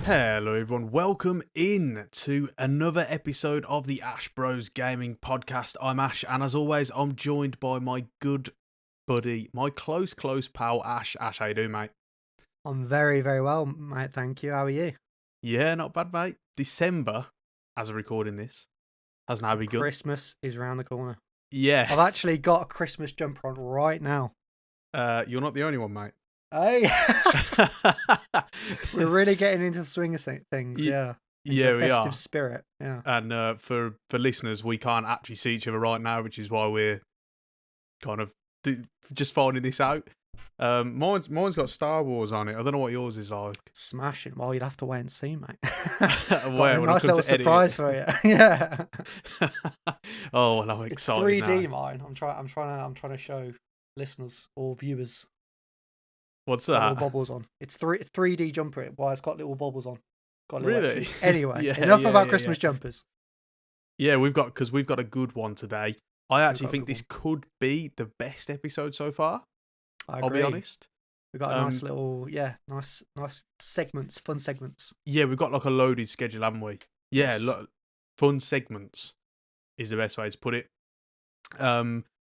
Hello everyone, welcome in to another episode of the Ash Bros Gaming Podcast. I'm Ash, and as always, I'm joined by my good buddy, my close pal, Ash. Ash, how you doing, mate? I'm very, very well, mate. Thank you. How are you? Yeah, not bad, mate. December, as I'm recording this, has now begun. Christmas is around the corner. Yeah. I've actually got a Christmas jumper on right now. You're not the only one, mate. Hey, we're really getting into the swing of things, yeah. Into Yeah, the we festive are. spirit, yeah. And for listeners, we can't actually see each other right now, which is why we're kind of just finding this out. Mine's got Star Wars on it. I don't know what yours is like. Smashing. Well, you'd have to wait and see, mate. Well, got a nice little surprise for you. Yeah. Oh, well, I'm It's excited 3D, now. mine. I'm trying to show listeners or viewers. What's Got that? little bobbles on. It's 3D jumper. Well, it's got little bobbles on. Got little Really? extras. Anyway, Yeah, enough yeah, about yeah, Christmas jumpers. Yeah, we've got a good one today. I actually got a think good this could be the best episode so far. I I'll be agree. honest. We got a nice little, nice segments, fun segments. Yeah, we've got like a loaded schedule, haven't we? Yeah, Yes. fun segments is the best way to put it.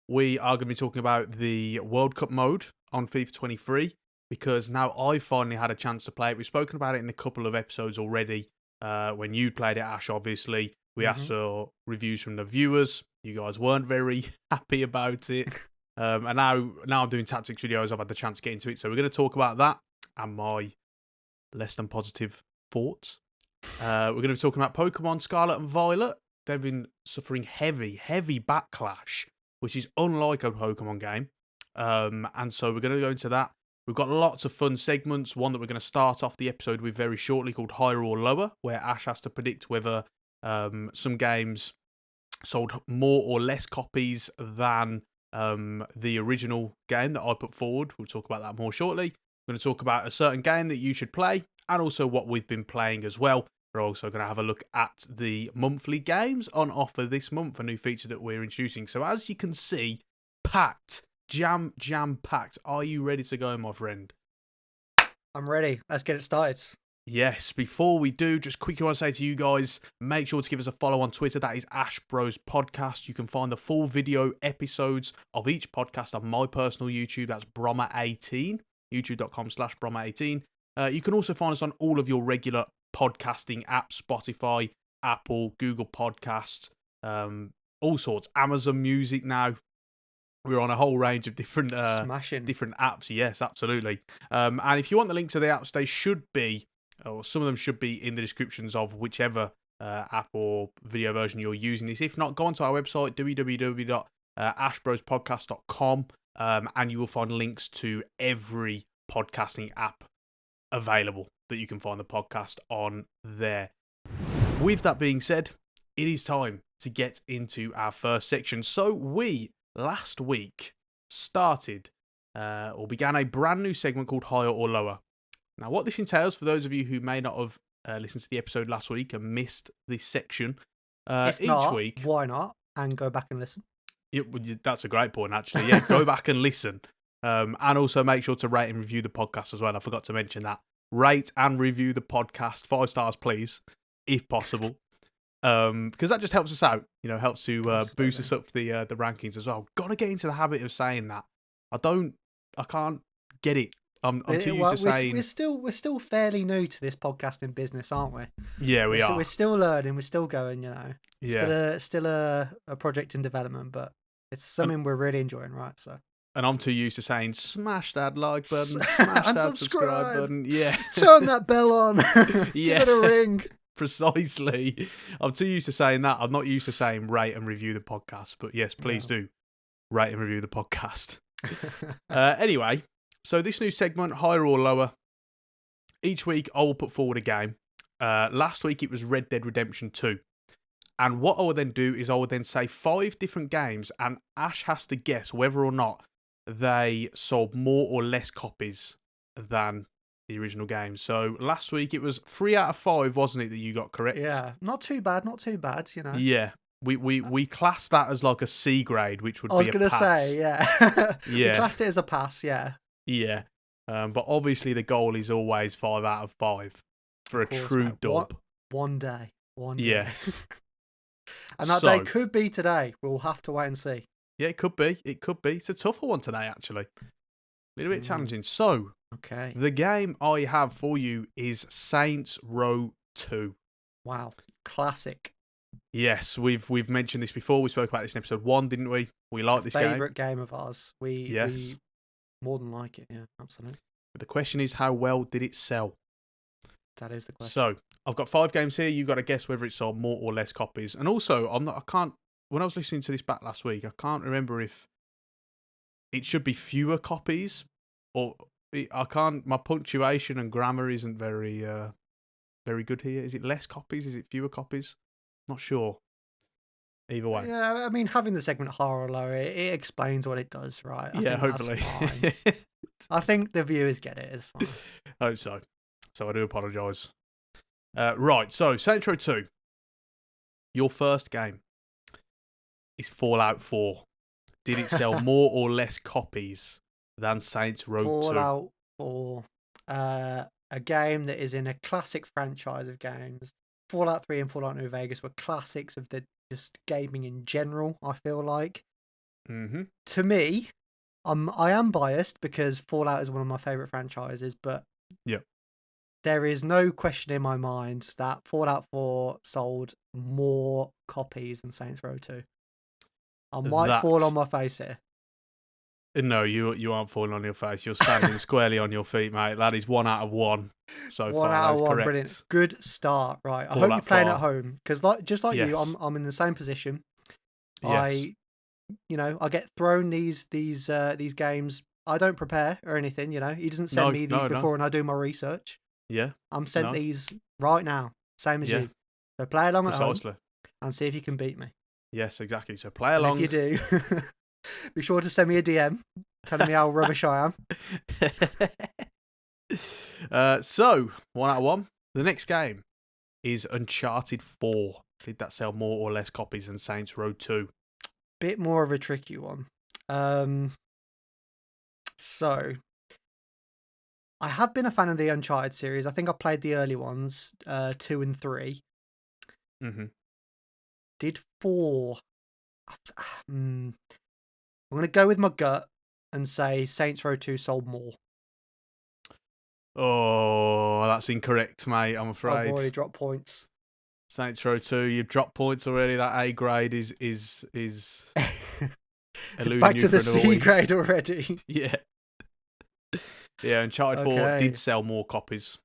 We are going to be talking about the World Cup mode on FIFA 23 because now I finally had a chance to play it. We've spoken about it in a couple of episodes already. When you played it, Ash, obviously, we asked for reviews from the viewers. You guys weren't very happy about it. And now I'm doing tactics videos. I've had the chance to get into it. So we're going to talk about that and my less than positive thoughts. We're going to be talking about Pokemon Scarlet and Violet. They've been suffering heavy backlash, which is unlike a Pokemon game. And so we're going to go into that. We've got lots of fun segments. One that we're going to start off the episode with very shortly called Higher or Lower, where Ash has to predict whether some games sold more or less copies than the original game that I put forward. We'll talk about that more shortly. We're going to talk about a certain game that you should play and also what we've been playing as well. We're also going to have a look at the monthly games on offer this month, a new feature that we're introducing. So as you can see, packed, jam-packed. Are you ready to go, my friend? I'm ready. Let's get it started. Yes, before we do, just quickly want to say to you guys, make sure to give us a follow on Twitter. That is Ash Bros Podcast. You can find the full video episodes of each podcast on my personal YouTube. That's Brommer18, youtube.com/Brommer18. You can also find us on all of your regular podcasting apps, Spotify, Apple, Google Podcasts, all sorts. Amazon Music now. We're on a whole range of different different apps. Yes, absolutely. And if you want the link to the apps, they should be, or some of them should be in the descriptions of whichever app or video version you're using this. If not, go onto our website, www.ashbrospodcast.com, and you will find links to every podcasting app available that you can find the podcast on there. With that being said, it is time to get into our first section. So we, last week, started or began a brand new segment called Higher or Lower. Now, what this entails, for those of you who may not have listened to the episode last week and missed this section, if each not, week... why not? And go back and listen. Yeah, that's a great point, actually. Yeah, go back and listen. And also make sure to rate and review the podcast as well. I forgot to mention that. Rate and review the podcast. 5 stars, please, if possible. Because that just helps us out. You know, helps to boost us up the rankings as well. Got to get into the habit of saying that. I can't get it. I'm too used to saying... We're still fairly new to this podcasting business, aren't we? Yeah, we are. We're still learning. We're still going, you know. Yeah. Still a project in development, but it's something we're really enjoying, right? So. And I'm too used to saying, smash that like button, smash and that subscribe button. Yeah. Turn that bell on. Yeah. Give it a ring. Precisely. I'm too used to saying that. I'm not used to saying rate and review the podcast. But yes, please do rate and review the podcast. Anyway, so this new segment, Higher or Lower. Each week I will put forward a game. Last week it was Red Dead Redemption 2. And what I will then do is I will then say 5 different games, and Ash has to guess whether or not they sold more or less copies than the original game. So last week it was 3 out of 5, wasn't it, that you got correct? Yeah, not too bad, you know. Yeah, we classed that as like a C grade, which would be a pass. I was going to say, yeah. Yeah. We classed it as a pass, yeah. Yeah, but obviously the goal is always 5 out of 5. for a course, true mate. What? dub. One day. One day. Yes. And that day So, could be today. We'll have to wait and see. yeah, it could be. It could be. It's a tougher one today, actually. A little bit challenging. So, Okay. the game I have for you is Saints Row 2. Wow. Classic. Yes, we've mentioned this before. We spoke about this in episode 1, didn't we? We like this game. Favorite game of ours. We more than like it. Yeah, absolutely. But the question is, how well did it sell? That is the question. So, I've got 5 games here. You've got to guess whether it sold more or less copies. And also, when I was listening to this back last week, I can't remember if it should be fewer copies or my punctuation and grammar isn't very very good here. Is it less copies? Is it fewer copies? Not sure. Either way. Yeah, I mean, having the segment higher or lower, it explains what it does, right? I think hopefully. That's fine. I think the viewers get it. It's fine. Hope so. So I do apologise. Right, so Saints Row 2. Your first game is Fallout 4. Did it sell more or less copies than Saints Row 2? Fallout 4, a game that is in a classic franchise of games. Fallout 3 and Fallout New Vegas were classics of the just gaming in general, I feel like. Mm-hmm. To me, I am biased because Fallout is one of my favourite franchises, but yep. There is no question in my mind that Fallout 4 sold more copies than Saints Row 2. I might fall on my face here. No, you aren't falling on your face. You're standing squarely on your feet, mate. That is 1 out of 1 so far. 1 out of 1, correct. brilliant. Good start, right? I Fallout hope you're playing 4. at home because, just like Yes. you, I'm in the same position. Yes. I get thrown these games. I don't prepare or anything. He doesn't send me these before, and I do my research. Yeah. I'm sent these right now, same as you. So play along at home and see if you can beat me. Yes, exactly. So play along. And if you do, be sure to send me a DM telling me how rubbish I am. So 1 out of 1. The next game is Uncharted 4. Did that sell more or less copies than Saints Row 2? Bit more of a tricky one. So I have been a fan of the Uncharted series. I think I played the early ones, 2 and 3. Mm-hmm. Did 4. I'm going to go with my gut and say Saints Row 2 sold more. Oh, that's incorrect, mate. I'm afraid. I've already dropped points. Saints Row 2, you've dropped points already. That A grade is it's back to the C grade already. Yeah. Yeah, Uncharted 4 did sell more copies.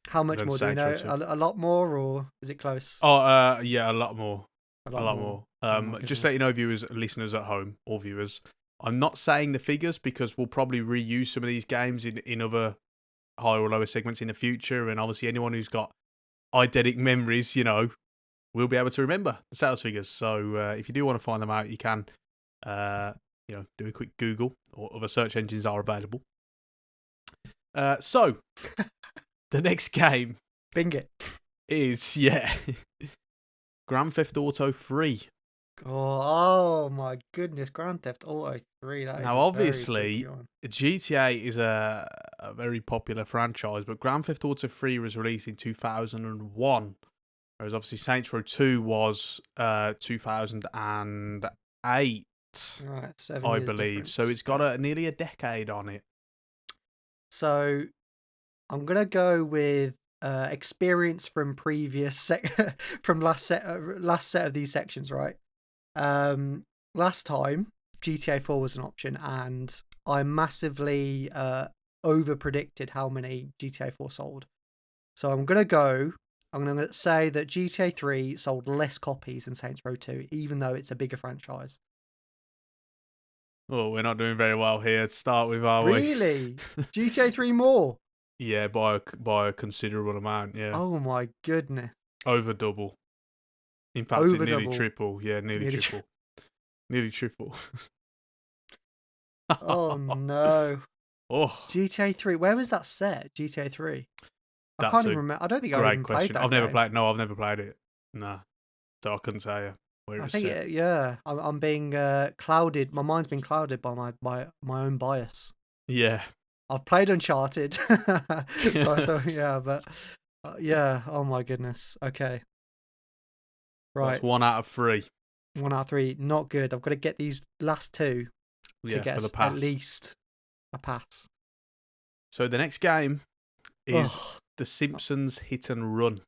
How much more do you know? A lot more, or is it close? Oh, yeah, a lot more. A lot more. Just to let you know, viewers, listeners at home, or viewers, I'm not saying the figures because we'll probably reuse some of these games in other higher or lower segments in the future. And obviously, anyone who's got eidetic memories, will be able to remember the sales figures. So if you do want to find them out, you can, do a quick Google, or other search engines are available. So the next game, Bing it, is Grand Theft Auto 3. Oh my goodness, Grand Theft Auto 3. That now, obviously, GTA is a very popular franchise, but Grand Theft Auto 3 was released in 2001, whereas obviously Saints Row 2 was 2008, right, 7 I years believe. difference. So it's got nearly a decade on it. So I'm gonna go with experience from previous from last set of these sections, right? Last time GTA 4 was an option, and I massively over predicted how many GTA 4 sold. So I'm gonna say that GTA 3 sold less copies than Saints Row 2, even though it's a bigger franchise. Oh, we're not doing very well here to start with, are we? Really? GTA 3 more? Yeah, by a considerable amount, yeah. Oh my goodness. Over double. In fact, it's nearly triple. Yeah, nearly triple. Nearly triple. Oh no. Oh. GTA 3. Where was that set? GTA 3. I can't even remember. I don't think I've even played that. I've never played it. Nah. So I couldn't say where it was set. I'm being clouded. My mind's been clouded by my own bias. Yeah. I've played Uncharted. So I thought, but Yeah. Oh my goodness. Okay. That's Right. 1 out of 3. 1 out of 3. Not good. I've got to get these last two to Yeah, get for the us at pass. least a pass. So the next game is Oh, The Simpsons Hit and Run.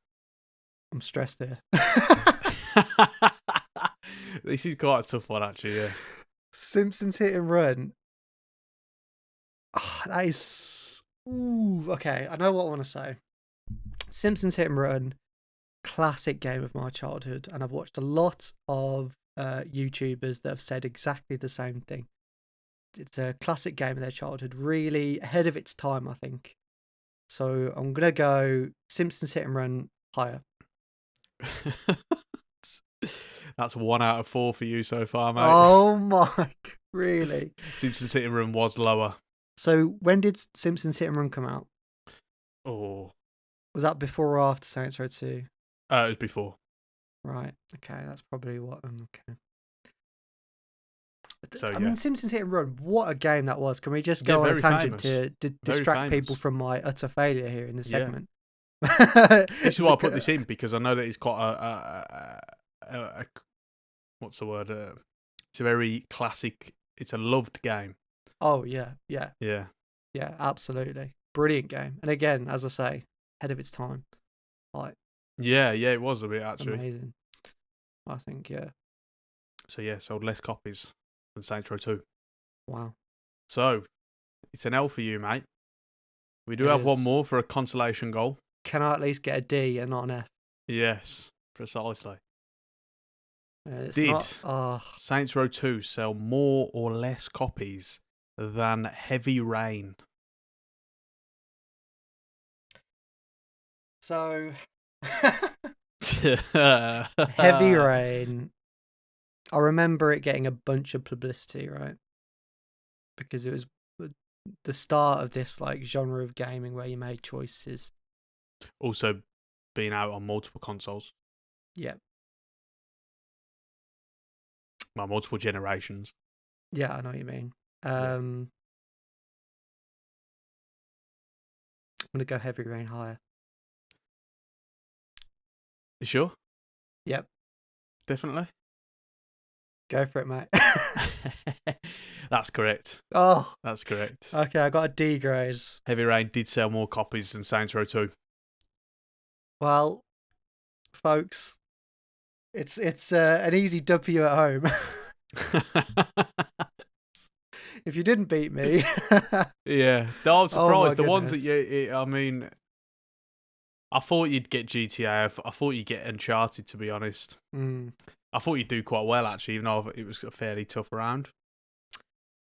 I'm stressed here. This is quite a tough one, actually. Yeah. Simpsons Hit and Run. Ah, that is. Ooh, okay. I know what I want to say. Simpsons Hit and Run, classic game of my childhood, and I've watched a lot of YouTubers that have said exactly the same thing. It's a classic game of their childhood, really ahead of its time, I think. So I'm gonna go Simpsons Hit and Run higher. That's 1 out of 4 for you so far, mate. Oh my, really? Simpsons Hit and Run was lower. So when did Simpsons Hit and Run come out? Oh, Was that before or after Saints Row 2? it was before. Right. Okay, that's probably what. Okay. So I yeah, mean, Simpsons Hit and Run. What a game that was! Can we just yeah, go on a very tangent famous. to Very distract people famous. from my utter failure here in this Yeah. segment? This is It's why a I put g- this in, because I know that it's quite a what's the word? It's a very classic. It's a loved game. Oh yeah, yeah, Yeah. yeah. Absolutely, brilliant game. And again, as I say, ahead of its time. Like Yeah, yeah, it was a bit actually. amazing. I think. Yeah. So yeah, sold less copies than Saints Row 2. Wow. So it's an L for you, mate. We do It have one is. more for a consolation goal. Can I at least get a D and not an F? Yes, precisely. It's Did not. Oh. Saints Row 2 sell more or less copies than Heavy Rain? So. Heavy Rain. I remember it getting a bunch of publicity, right? Because it was the start of this like genre of gaming where you made choices. Also being out on multiple consoles. Yeah. Well, multiple generations. Yeah, I know what you mean. Yeah. I'm gonna go Heavy Rain higher. You sure? Yep. Definitely? Go for it, mate. That's correct. Oh, That's correct. okay, I got a D grade. Heavy Rain did sell more copies than Saints Row 2. Well, folks, it's an easy W at home. If you didn't beat me. Yeah. No, I'm Oh my surprised. The ones that goodness. I mean, I thought you'd get GTA. I thought you'd get Uncharted, to be honest. Mm. I thought you'd do quite well, actually, even though it was a fairly tough round.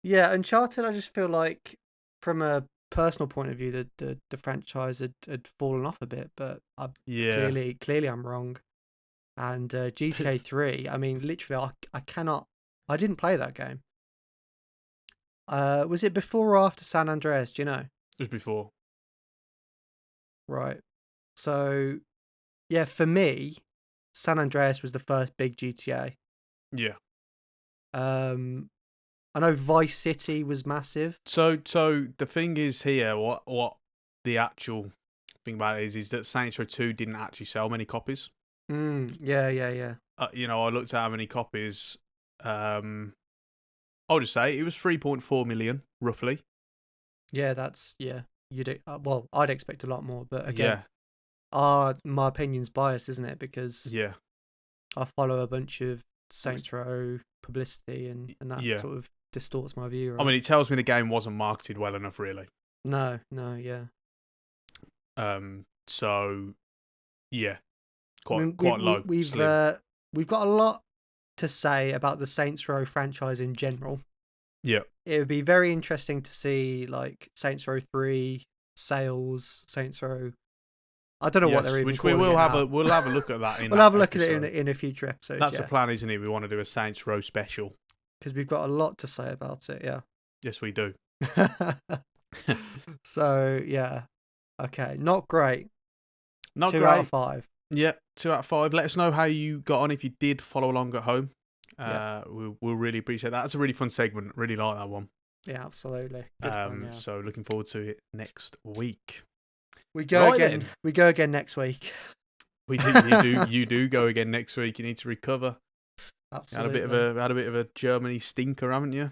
Yeah, Uncharted, I just feel like from a personal point of view, the franchise had fallen off a bit, but Yeah. clearly I'm wrong. And GTA 3, I mean, literally, I cannot. I didn't play that game. Was it before or after San Andreas? Do you know? Just before. Right. So, yeah, for me, San Andreas was the first big GTA. Yeah. I know Vice City was massive. So the thing is here, what the actual thing about it is that Saints Row 2 didn't actually sell many copies. Yeah. I looked at how many copies. I'll just say it was 3.4 million, roughly. Yeah, that's yeah. You'd well, I'd expect a lot more, but again, Yeah. my opinion's biased, isn't it? Because Yeah. I follow a bunch of Saints Row publicity, and that Yeah. sort of distorts my view. I Right? mean, it tells me the game wasn't marketed well enough, really. No, yeah. So yeah, I quite mean, low, we've slim. we've got a lot to say about the Saints Row franchise in general. Yeah. It would be very interesting to see like Saints Row 3 sales, Saints Row. I don't know what Yes, they're even which we calling will it have now. we'll have a look at that in We'll that have a look at it episode. in a future episode. That's Yeah, the plan, isn't it? We want to do a Saints Row special. because we've got a lot to say about it. Yeah. Yes, we do. So yeah, okay, not great. Not 2 out of great. 5. Yeah, 2 out of 5. Let us know how you got on if you did follow along at home. Yeah, We'll really appreciate that. It's a really fun segment. Really like that one. yeah, absolutely. Good fun. Yeah. So looking forward to it next week. We go Right again. then. We go again next week. We do. You do go again next week. You need to recover. Absolutely. Had a bit of a Germany stinker, haven't you?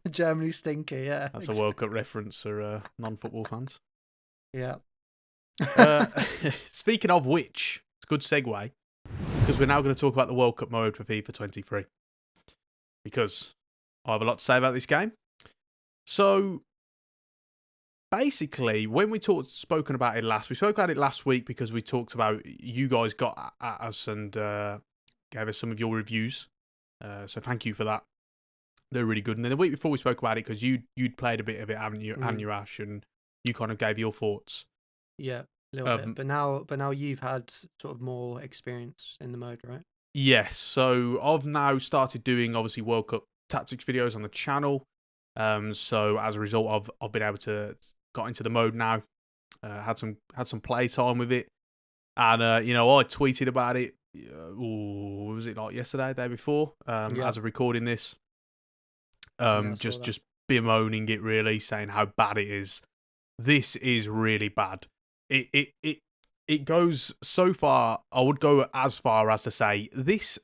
Germany stinker. Yeah. That's a World Cup reference for non-football fans. Yeah. Uh, Speaking of which, it's a good segue because we're now going to talk about the World Cup mode for FIFA 23 because I have a lot to say about this game. So basically, when we spoken about it last, we spoke about it last week because we talked about you guys got at us and gave us some of your reviews. So thank you for that. They're really good. And then the week before we spoke about it because you'd played a bit of it, haven't you, Ash, and you kind of gave your thoughts. Yeah, a little bit. But now you've had sort of more experience in the mode, right? Yes. So I've now started doing obviously World Cup tactics videos on the channel. So as a result, I've been able to got into the mode now. Had some play time with it, and I tweeted about it. Was it like yesterday, day before? As of recording this, Yeah, I saw that. just bemoaning it really, saying how bad it is. This is really bad. It goes so far. I would go as far as to say this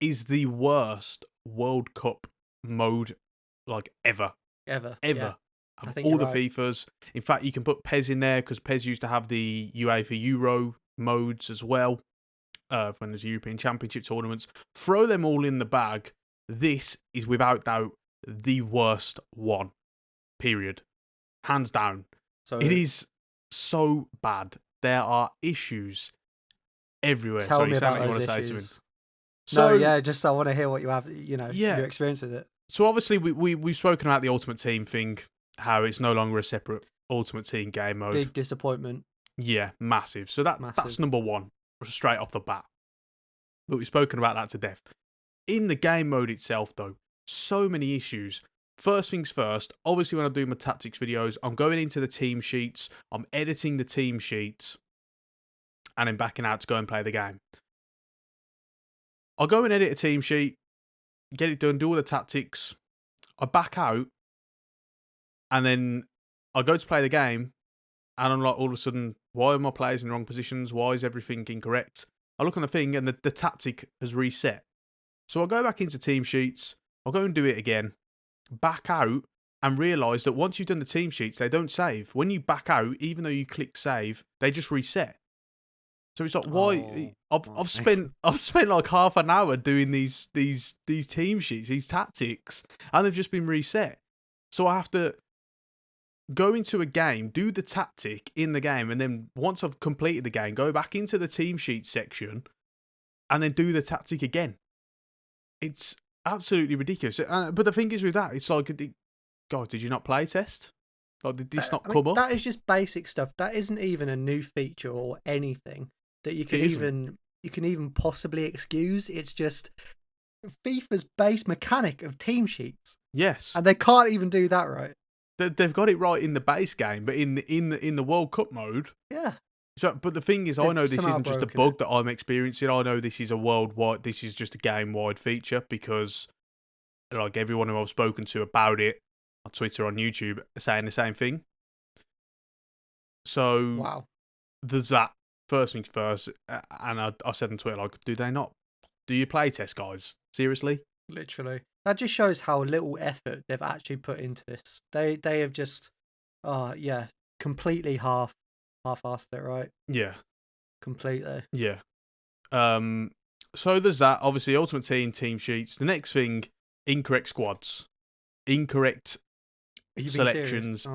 is the worst World Cup mode like ever. Ever. Yeah. I think all you're the right. FIFAs. In fact, you can put PES in there because PES used to have the UEFA Euro modes as well when there's European Championship tournaments. Throw them all in the bag. This is without doubt the worst one. Period. Hands down. So it is so bad. There are issues everywhere. Tell me about you those want to say issues. something? So, yeah, just I want to hear what you have, your experience with it. So obviously we've spoken about the Ultimate Team thing, how it's no longer a separate Ultimate Team game mode. Big disappointment. Yeah, massive. So that's number one, straight off the bat. But we've spoken about that to death. In the game mode itself, though, so many issues. First things first, obviously when I do my tactics videos, I'm going into the team sheets, I'm editing the team sheets, and then backing out to go and play the game. I'll go and edit a team sheet, get it done, do all the tactics. I back out, and then I go to play the game, and I'm like, all of a sudden, why are my players in the wrong positions? Why is everything incorrect? I look on the thing, and the tactic has reset. So I go back into team sheets, I'll go and do it again, back out, and realise that once you've done the team sheets, they don't save. When you back out, even though you click save, they just reset. So it's like, why? I've spent like half an hour doing these team sheets, these tactics, and they've just been reset. So I have to go into a game, do the tactic in the game, and then once I've completed the game, go back into the team sheet section, and then do the tactic again. It's absolutely ridiculous. But the thing is with that, it's like, God, did you not play test? Like, did this not come up? That is just basic stuff. That isn't even a new feature or anything that you can even possibly excuse. It's just FIFA's base mechanic of team sheets. Yes, and they can't even do that right. They've got it right in the base game, but in the World Cup mode, yeah. So, but the thing is, I know this isn't just a bug that I'm experiencing. I know this is this is just a game-wide feature because, like, everyone who I've spoken to about it on Twitter, on YouTube, are saying the same thing. So, wow. There's that. First things first, and I said on Twitter, like, do you play test, guys? Seriously? Literally. That just shows how little effort they've actually put into this. They have just, completely half-assed it, right? Yeah. Completely. Yeah. So there's that. Obviously, Ultimate Team sheets. The next thing, incorrect squads, incorrect selections,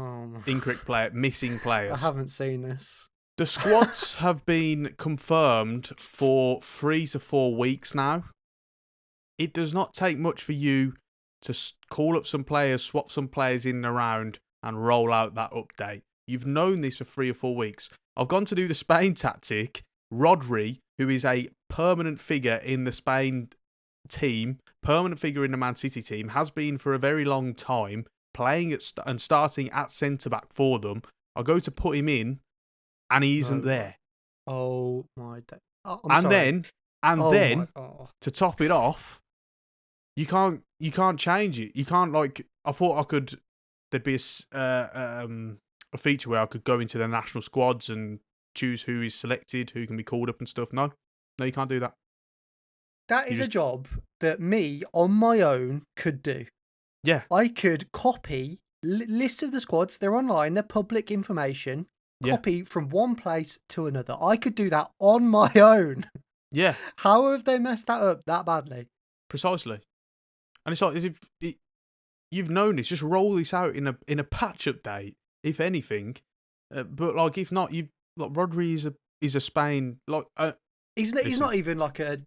incorrect missing players. I haven't seen this. The squads have been confirmed for 3 to 4 weeks now. It does not take much for you to call up some players, swap some players in and around, and roll out that update. You've known this for 3 or 4 weeks. I've gone to do the Spain tactic. Rodri, who is a permanent figure in the Spain team, permanent figure in the Man City team, has been for a very long time, playing and starting at centre-back for them. I go to put him in, and he isn't there. Oh my God. Then, to top it off, you can't change it. You can't, like, I thought there'd be a feature where I could go into the national squads and choose who is selected, who can be called up and stuff. No, you can't do that. That You is a just job that me on my own could do. yeah, I could copy list of the squads. They're online. They're public information. yeah, Copy from one place to another. I could do that on my own. yeah, How have they messed that up that badly? precisely. And it's like you've known this. Just roll this out in a patch update, if anything. But like, if not, you like Rodri is a Spain like. He's Listen, not even like a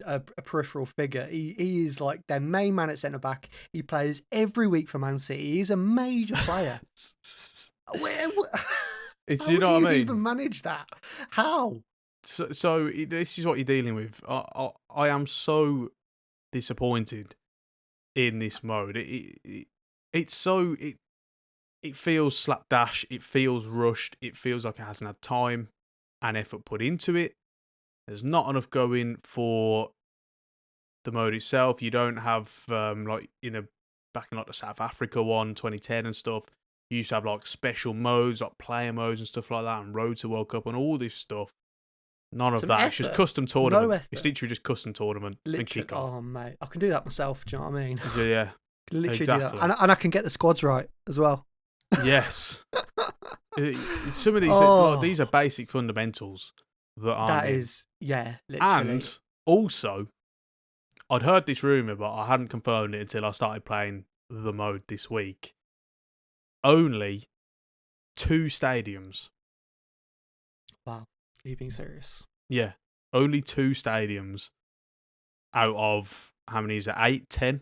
peripheral figure. He is like their main man at centre back. He plays every week for Man City. He's a major player. Where, it's how do what you I mean. even manage that? How? So this is what you're dealing with. I am so disappointed in this mode. It's so it feels slapdash. It feels rushed. It feels like it hasn't had time and effort put into it. There's not enough going for the mode itself. You don't have like back in like the South Africa one, 2010 and stuff. You used to have like special modes, like player modes and stuff like that, and Road to World Cup and all this stuff. None of Some that. It's just effort. custom No tournament. It's effort. literally just custom tournament and Literally. kick off. Oh mate, I can do that myself. Do you know what I mean? Yeah, Literally exactly. do that, and I can get the squads right as well. Yes. Some of these, Oh, these are basic fundamentals that aren't that in. is, yeah, literally. And also, I'd heard this rumor, but I hadn't confirmed it until I started playing the mode this week. Only 2 stadiums. Wow, are you being serious? Yeah, only 2 stadiums out of how many is it? 8, 10?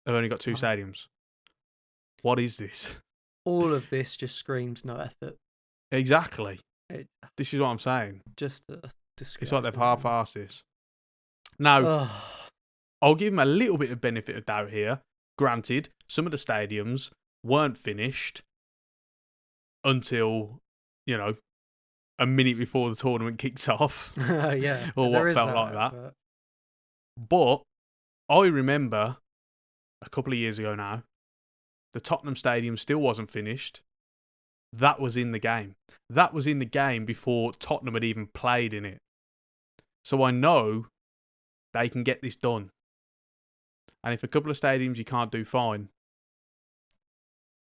They've only got 2 Wow. stadiums. What is this? All of this just screams no effort. Exactly. It, This is what I'm saying. just It's like they've disgusting. half-assed this. Now, Ugh. I'll give them a little bit of benefit of doubt here. Granted, some of the stadiums weren't finished until, a minute before the tournament kicks off. Yeah, or there what is felt like that. But But I remember a couple of years ago now, the Tottenham Stadium still wasn't finished. That was in the game. That was in the game before Tottenham had even played in it. So I know they can get this done. And if a couple of stadiums you can't do, fine.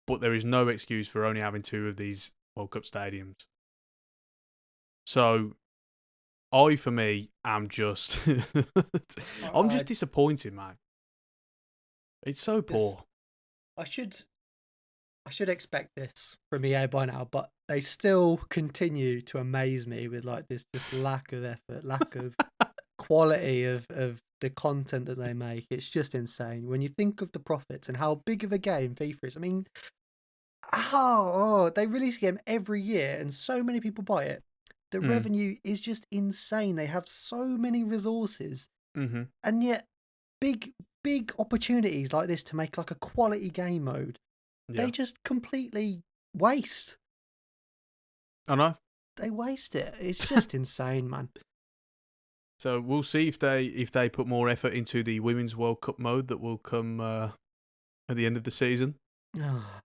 But there is no excuse for only having 2 of these World Cup stadiums. So for me, am just... I'm just disappointed, man. It's so poor. I should expect this from EA by now, but they still continue to amaze me with like this just lack of effort, lack of quality of the content that they make. It's just insane when you think of the profits and how big of a game FIFA is. I mean, they release a game every year and so many people buy it. The revenue is just insane. They have so many resources, and yet big opportunities like this to make like a quality game mode, they just completely waste. I know. They waste it. It's just insane, man. So we'll see if they put more effort into the Women's World Cup mode that will come at the end of the season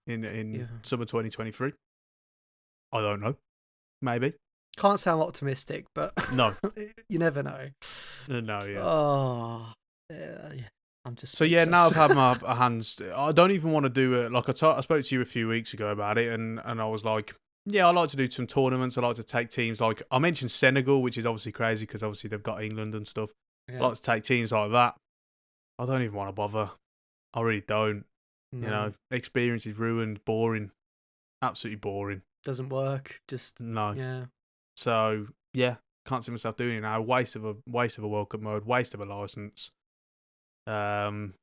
in summer 2023. I don't know. Maybe. Can't say I'm optimistic, but no, you never know. No, yeah. Oh, yeah. I'm just. So yeah, now I've had my hands. I don't even want to do it. Like I spoke to you a few weeks ago about it, and I was like, yeah, I like to do some tournaments. I like to take teams. Like I mentioned Senegal, which is obviously crazy because obviously they've got England and stuff. Yeah. I like to take teams like that. I don't even want to bother. I really don't. No. Experience is ruined, boring, absolutely boring. Doesn't work. Just no. Yeah. So yeah, can't see myself doing it now. Waste of a World Cup mode. Waste of a license. And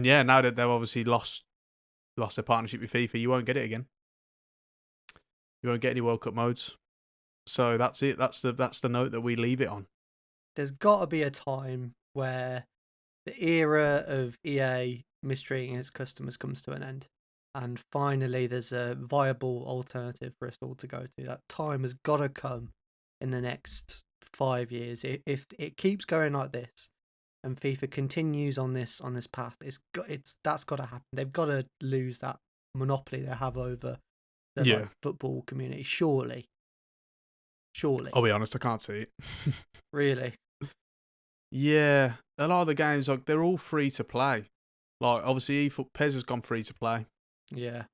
yeah, now that they've obviously lost their partnership with FIFA, you won't get it again. You won't get any World Cup modes. So that's it. That's the note that we leave it on. There's got to be a time where the era of EA mistreating its customers comes to an end, and finally there's a viable alternative for us all to go to. That time has got to come in the next 5 years. If it keeps going like this, and FIFA continues on this path, that's got to happen. They've got to lose that monopoly they have over the like Yeah. football community. Surely, I'll be honest, I can't see it. really. Yeah, a lot of the games, like, they're all free to play. Like, obviously, PES has gone free to play. Yeah,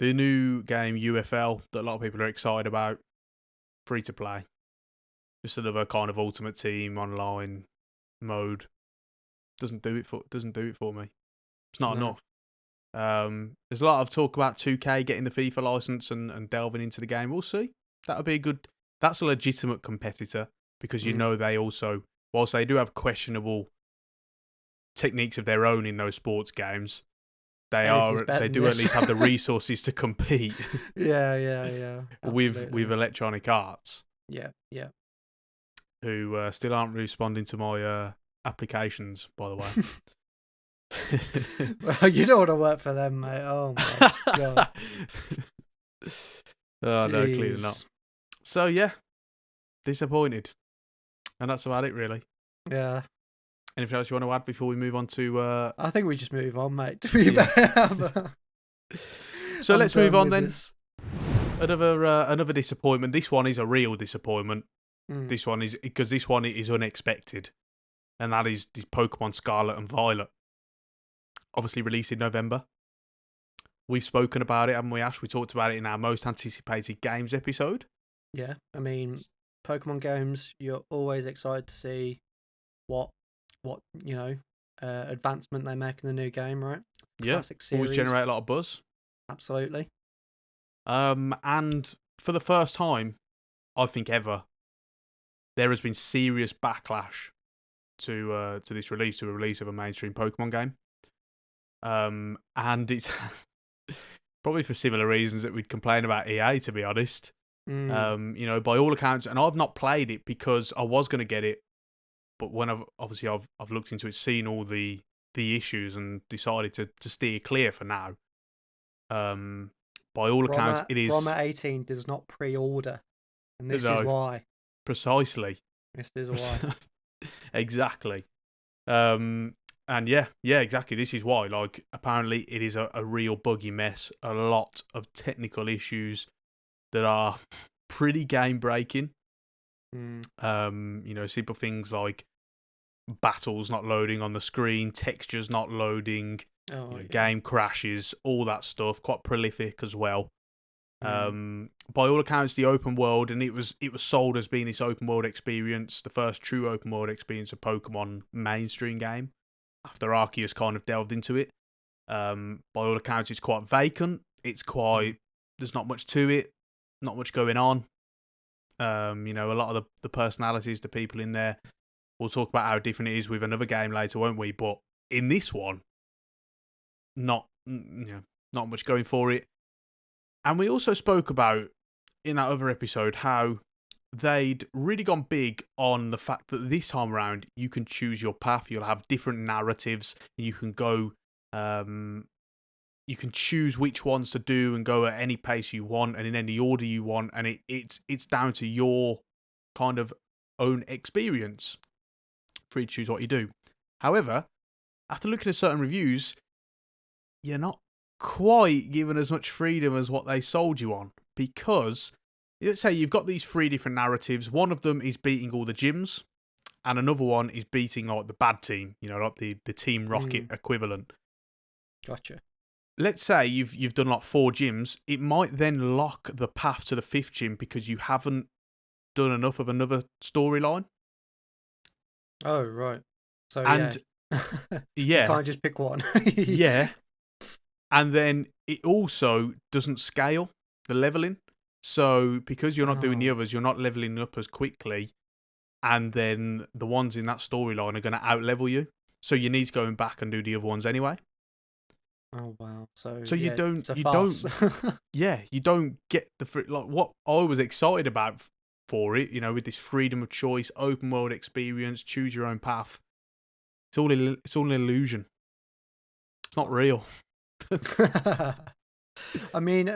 The new game, UFL, that a lot of people are excited about, free to play. Just another kind of ultimate team online mode. Doesn't do it for me. It's not no, enough. There's a lot of talk about 2K getting the FIFA license and delving into the game. We'll see. That'll be a good. That's a legitimate competitor because mm. they also, whilst they do have questionable techniques of their own in those sports games, Anything's better they than do at this. least have the resources to compete Yeah, with absolutely. Electronic Arts, Yeah, yeah. who still aren't responding to my applications, by the way. Well, you don't want to work for them, mate. Oh my god. Oh no, clearly not. Jeez. So yeah, disappointed, and that's about it, really. Yeah. Anything else you want to add before we move on to? I think we just move on, mate. To be Yeah. fair. So I'm let's move done on with then. this. Another disappointment. This one is a real disappointment. Mm. This one is because this one is unexpected, and that is Pokemon Scarlet and Violet. Obviously released in November. We've spoken about it, haven't we, Ash? We talked about it in our most anticipated games episode. Yeah, I mean, Pokemon games, you're always excited to see what you know, advancement they make in the new game, right? Yeah, Classic series. always generate a lot of buzz. Absolutely. And for the first time, I think ever, there has been serious backlash to this release, to a release of a mainstream Pokemon game. And it's probably for similar reasons that we'd complain about EA, to be honest. Mm. By all accounts, and I've not played it because I was going to get it, but when I've looked into it, seen all the issues, and decided to steer clear for now. By all accounts, it is Broma 18 does not pre-order, and this is why. Precisely. This is why. Exactly. And yeah, exactly. This is why. Like, apparently, it is a real buggy mess. A lot of technical issues that are pretty game breaking. Simple things like battles not loading on the screen, textures not loading, game crashes, all that stuff. Quite prolific as well. By all accounts, the open world, and it was sold as being this open world experience, the first true open world experience of Pokemon mainstream game, after Arceus kind of delved into it. By all accounts, it's quite vacant. It's quite there's not much to it, not much going on. A lot of the personalities, the people in there. We'll talk about how different it is with another game later, won't we? But in this one, not much going for it. And we also spoke about, in that other episode, how they'd really gone big on the fact that this time around, you can choose your path. You'll have different narratives. You can go, you can choose which ones to do and go at any pace you want and in any order you want. And it's down to your kind of own experience for you to choose what you do. However, after looking at certain reviews, you're not quite given as much freedom as what they sold you on, because let's say you've got these 3 different narratives. One of them is beating all the gyms, and another one is beating like the bad team, like the Team Rocket equivalent. Gotcha. Let's say you've done like 4 gyms. It might then lock the path to the 5th gym because you haven't done enough of another storyline. Oh, right. So and you can't just pick one. Yeah. And then it also doesn't scale the leveling. So because you're not doing the others, you're not leveling up as quickly. And then the ones in that storyline are going to out-level you. So you need to go back and do the other ones anyway. Oh, wow. So you don't, it's a farce. you don't get like what I was excited about for it, with this freedom of choice, open world experience, choose your own path. It's all an illusion. It's not real. I mean,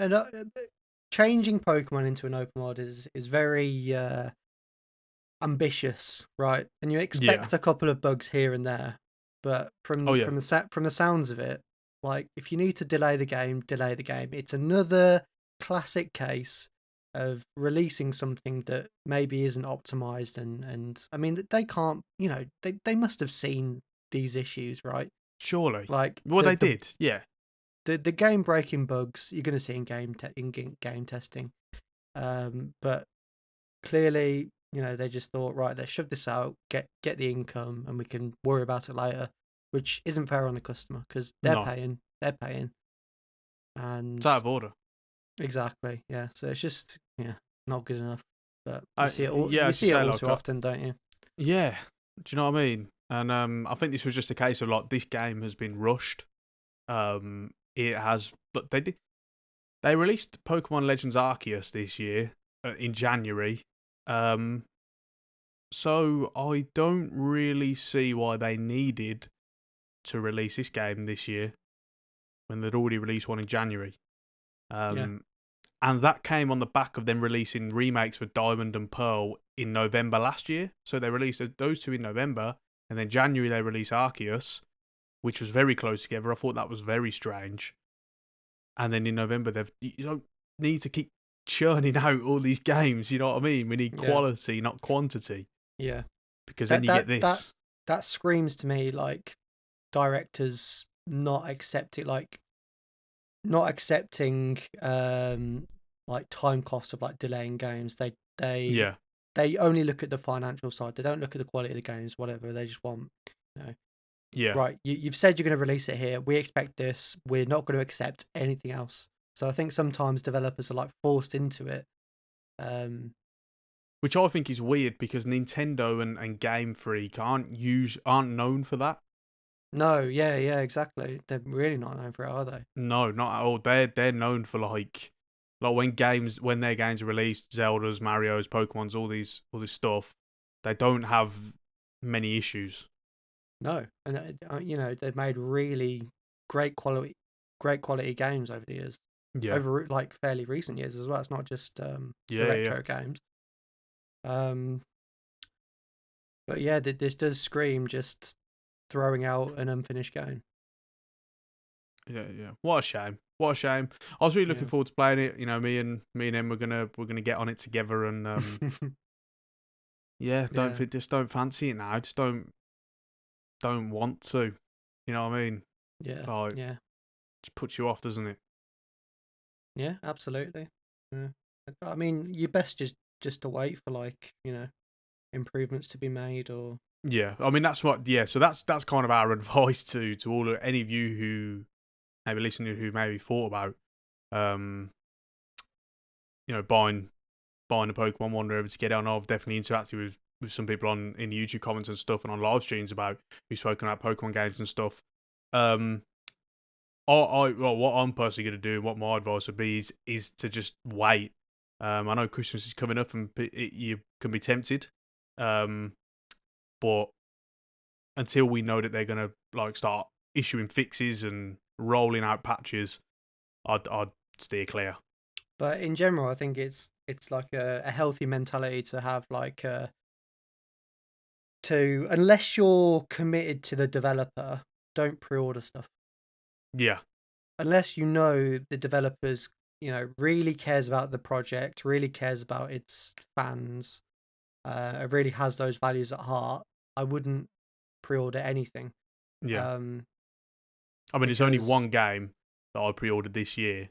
changing Pokemon into an open world is very ambitious, right? And you expect a couple of bugs here and there, but from the sounds of it, like, if you need to delay the game, delay the game. It's another classic case of releasing something that maybe isn't optimized, and I mean they can't, they must have seen these issues, right? Surely. Like Well, they did. Yeah. the game breaking bugs you're going to see in game testing, but clearly, they just thought, right, let's shove this out, get the income, and we can worry about it later, which isn't fair on the customer because No. they're paying, It's out and of order. exactly, yeah. So it's just, not good enough. But Yeah, you as you see it say, all like, too often, don't you? yeah. Do you know what I mean? And I think this was just a case of like this game has been rushed. It has, but they released Pokemon Legends Arceus this year in January. Um, so I don't really see why they needed to release this game this year when they'd already released one in January. Yeah, Um, and that came on the back of them releasing remakes for Diamond and Pearl in November last year. So they released those two in November, and then January they released Arceus, which was very close together. I thought that was very strange. And then in November, you don't need to keep churning out all these games. You know what I mean? We need yeah, quality, not quantity, yeah. because then That you get that that this. that screams to me like directors not accepting like time cost of like delaying games. They Yeah, they only look at the financial side. They don't look at the quality of the games, whatever. They just want, you know, yeah. right, you've said you're going to release it here. We expect this. We're not going to accept anything else. So I think sometimes developers are like forced into it. Um, Which I think is weird because Nintendo and Game Freak aren't known for that. no, yeah, yeah, exactly. They're really not known for it, are they? No, not at all. They're known for like when their games are released, Zelda's, Mario's, Pokemon's, all this stuff, they don't have many issues. No, and they've made really great quality, great quality games over the years, Yeah, over like fairly recent years as well. It's not just the yeah, yeah, retro games. Um, but yeah, this does scream just throwing out an unfinished game. yeah, yeah. What a shame. What a shame. I was really looking Yeah. forward to playing it. You know, me and him we're gonna get on it together and yeah, Yeah, just don't fancy it now. Just don't want to. You know what I mean? yeah, Like, yeah, just puts you off, doesn't it? yeah, absolutely. Yeah. I mean, you best just to wait for like, improvements to be made or Yeah, I mean that's what. Yeah, so that's kind of our advice to all of any of you who maybe listening who maybe thought about um buying a Pokemon one or ever to get it on. I've definitely interacted with some people in the YouTube comments and stuff and on live streams about who've spoken about Pokemon games and stuff. Um, well, what I'm personally going to do and what my advice would be is to just wait. I know Christmas is coming up and you can be tempted, um, but until we know that they're going to like start issuing fixes and rolling out patches, I'd steer clear. but in general, I think it's like a healthy mentality to have like to unless you're committed to the developer, don't pre-order stuff. Yeah, Unless the developers, really cares about the project, really cares about its fans, it really has those values at heart, I wouldn't pre-order anything. yeah. Um, I mean, it's only because one game that I pre-ordered this year,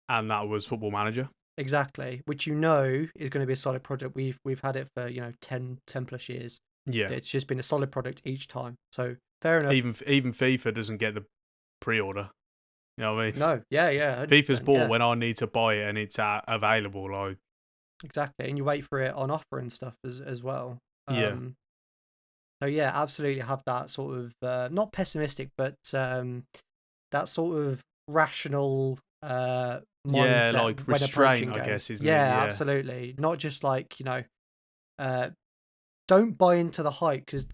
and that was Football Manager. exactly, which is going to be a solid project. We've had it for 10 plus years. Yeah, It's just been a solid product each time. So fair enough. even FIFA doesn't get the pre-order. You know what I mean? No, yeah, yeah, FIFA's 100%, bought yeah, when I need to buy it and it's available. Like, exactly. And you wait for it on offer and stuff as well. yeah, So yeah, absolutely have that sort of not pessimistic, but that sort of rational yeah, mindset like when restraint, approaching I games. guess, isn't it? Yeah, Yeah, absolutely. Not just like uh, don't buy into the hype because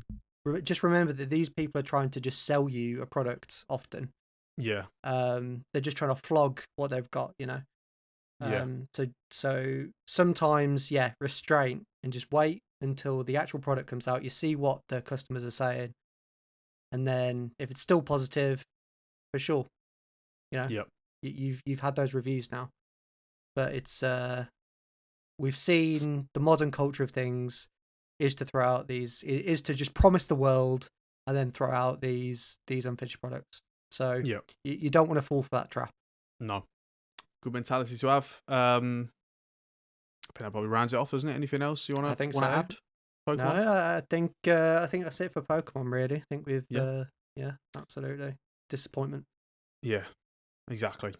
just remember that these people are trying to just sell you a product often. yeah, They're just trying to flog what they've got. yeah, So sometimes, yeah, restraint and just wait until the actual product comes out. You see what the customers are saying, and then if it's still positive, for sure, you know, yeah. you've had those reviews now. but it's we've seen the modern culture of things is to throw out is to just promise the world and then throw out these unfinished products. So Yeah. you don't want to fall for that trap. No. Good mentality to have. I think that probably rounds it off, doesn't it? Anything else you I want think to so. add? No, Pokemon? I think that's it for Pokemon. Really, I think we've Yeah. yeah, absolutely disappointment. Yeah. Exactly.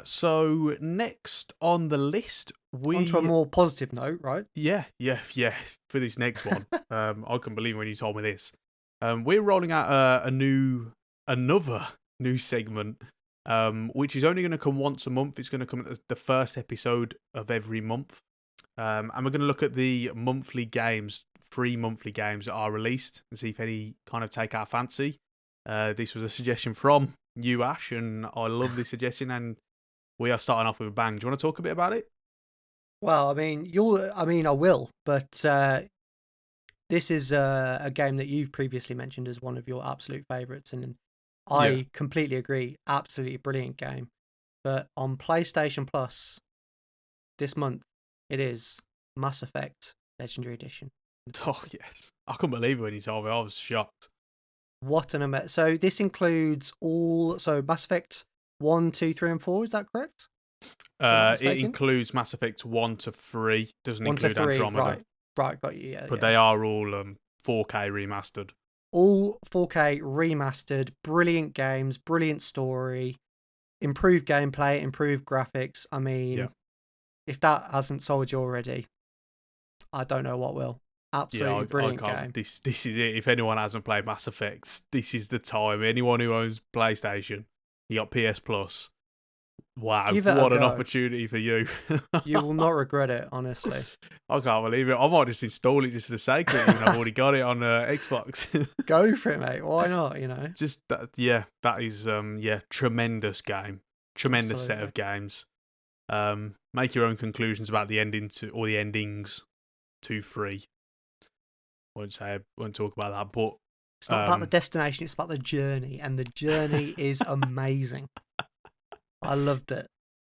So next on the list, On to a we more positive note, right? yeah. For this next one, I couldn't believe when you told me this. We're rolling out another new segment, which is only going to come once a month. It's going to come at the first episode of every month, and we're going to look at the monthly games, 3 monthly games that are released, and see if any kind of take our fancy. This was a suggestion from you, Ash, and I love this suggestion, and we are starting off with a bang. Do you want to talk a bit about it? Well, I mean, I will, but this is a game that you've previously mentioned as one of your absolute favourites, and Yeah. I completely agree. Absolutely brilliant game. But on PlayStation Plus this month, it is Mass Effect Legendary Edition. Oh, yes. I couldn't believe it when you told me. I was shocked. What an amazing! So this includes Mass Effect 1, 2, 3, and 4. Is that correct? If I'm not It mistaken. includes Mass Effect 1 to 3, doesn't 1 to include 3, Andromeda, right? Right, got you. Yeah, but yeah. they are all 4K remastered. All 4K remastered, brilliant games, brilliant story, improved gameplay, improved graphics. I Yeah. mean, if that hasn't sold you already, I don't know what will. Yeah, Absolutely I brilliant can't. game. This is it. If anyone hasn't played Mass Effect, this is the time. Anyone who owns PlayStation, you got PS Plus. Wow, Give it a what an go. opportunity for you. You will not regret it, honestly. I can't believe it. I might just install it just for the sake of it, even though I've already got it on Xbox. Go for it, mate. Why not? Just that, yeah, that is tremendous game, tremendous set Absolutely. of games. Make your own conclusions about the ending to or the endings 2, 3. I won't talk about that, but It's not about the destination, it's about the journey, and the journey is amazing. I loved it.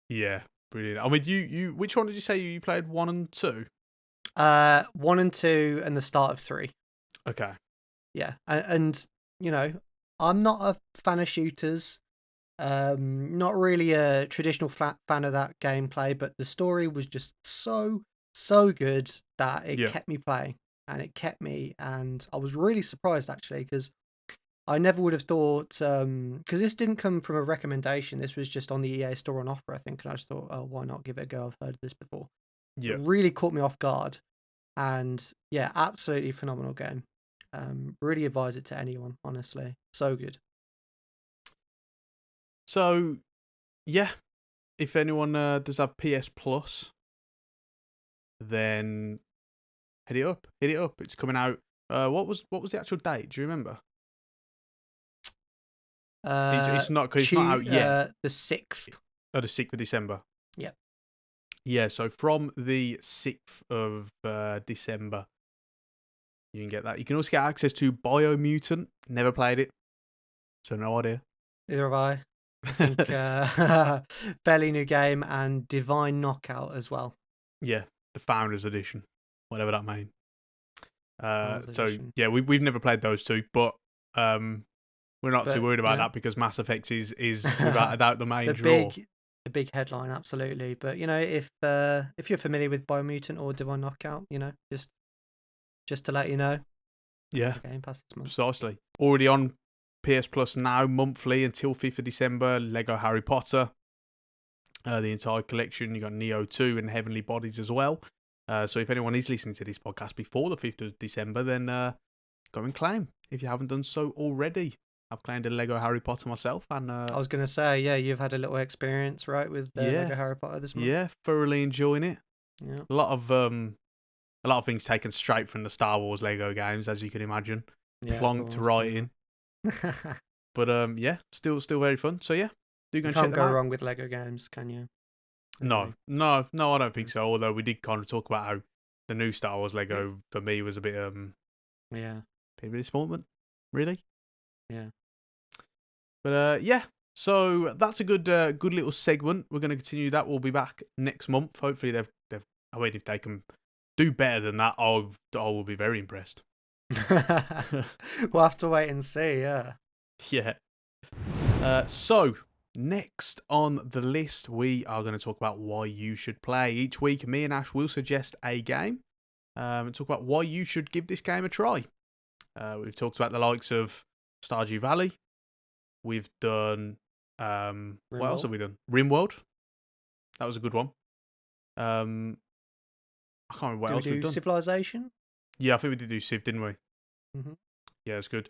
yeah, brilliant. I mean, you which one did you say you played 1 and 2? 1 and 2 and the start of 3. Okay, Yeah. And I'm not a fan of shooters. Not really a traditional fan of that gameplay, but the story was just so good that it yeah, kept me playing, and it kept me, and I was really surprised actually because I never would have thought because this didn't come from a recommendation. This was just on the EA store on offer, I think, and I just thought, oh, why not give it a go? I've heard of this before. It yeah. really caught me off guard, and yeah, absolutely phenomenal game. Really advise it to anyone, honestly. So good. So yeah, if anyone does have PS Plus, then hit it up. Hit it up. It's coming out. What was the actual date? Do you remember? It's not because it's not out yet. The 6th. Oh, the 6th of December. Yep. Yeah, so from the 6th of December, you can get that. You can also get access to Biomutant. Never played it, so no idea. Neither have I. I think fairly new game, and Divine Knockout as well. Yeah, the Founders Edition, whatever that means. Founders So Edition. yeah, we've never played those two, but we're not too But worried about that because Mass Effect is without a doubt the main the draw. big headline, absolutely. But if you're familiar with Biomutant or Divine Knockout, just to let you know, Yeah, Game Pass this month. precisely. Already on PS Plus now, monthly until 5th of December. Lego Harry Potter, the entire collection. You got Neo 2 and Heavenly Bodies as well. So if anyone is listening to this podcast before the 5th of December, then go and claim if you haven't done so already. I've claimed a Lego Harry Potter myself, and I was going to say, yeah, you've had a little experience, right, with Lego Harry Potter this month. Yeah, thoroughly enjoying it. Yeah. A lot of things taken straight from the Star Wars Lego games, as you can imagine. Yeah, Plonked right in. But yeah, still very fun. So yeah, do go and check them out. Can't go wrong with Lego games, can you? No, I don't think so. Although we did kind of talk about how the new Star Wars Lego for me was a bit yeah, bit of a disappointment, really. yeah. But yeah, So that's a good little segment. We're going to continue that. We'll be back next month. Hopefully they've. I mean, if they can do better than that, I will be very impressed. We'll have to wait and see. Yeah. Yeah. So next on the list, we are going to talk about why you should play. Each week, me and Ash will suggest a game and talk about why you should give this game a try. We've talked about the likes of Stardew Valley. We've done what else have Rimworld. we done? Rimworld. That was a good one. I can't remember what Do we else we've do done. Civilization? Yeah, I think we did do Civ, didn't we? Hmm. Yeah, it's good.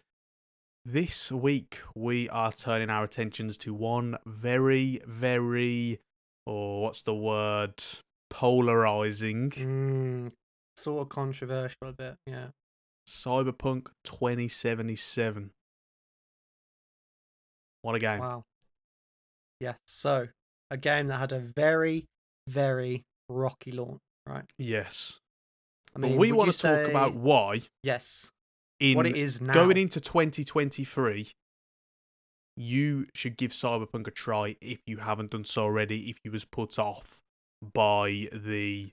This week we are turning our attentions to one very, very, or what's the word? Polarizing. Sort of controversial a bit. Yeah. Cyberpunk 2077. What a game. Wow. Yeah. So a game that had a very, very rocky launch, right? Yes. I But mean, we would you want to talk about say why yes? What it in is going now? into 2023 you should give Cyberpunk a try if you haven't done so already, if you was put off by the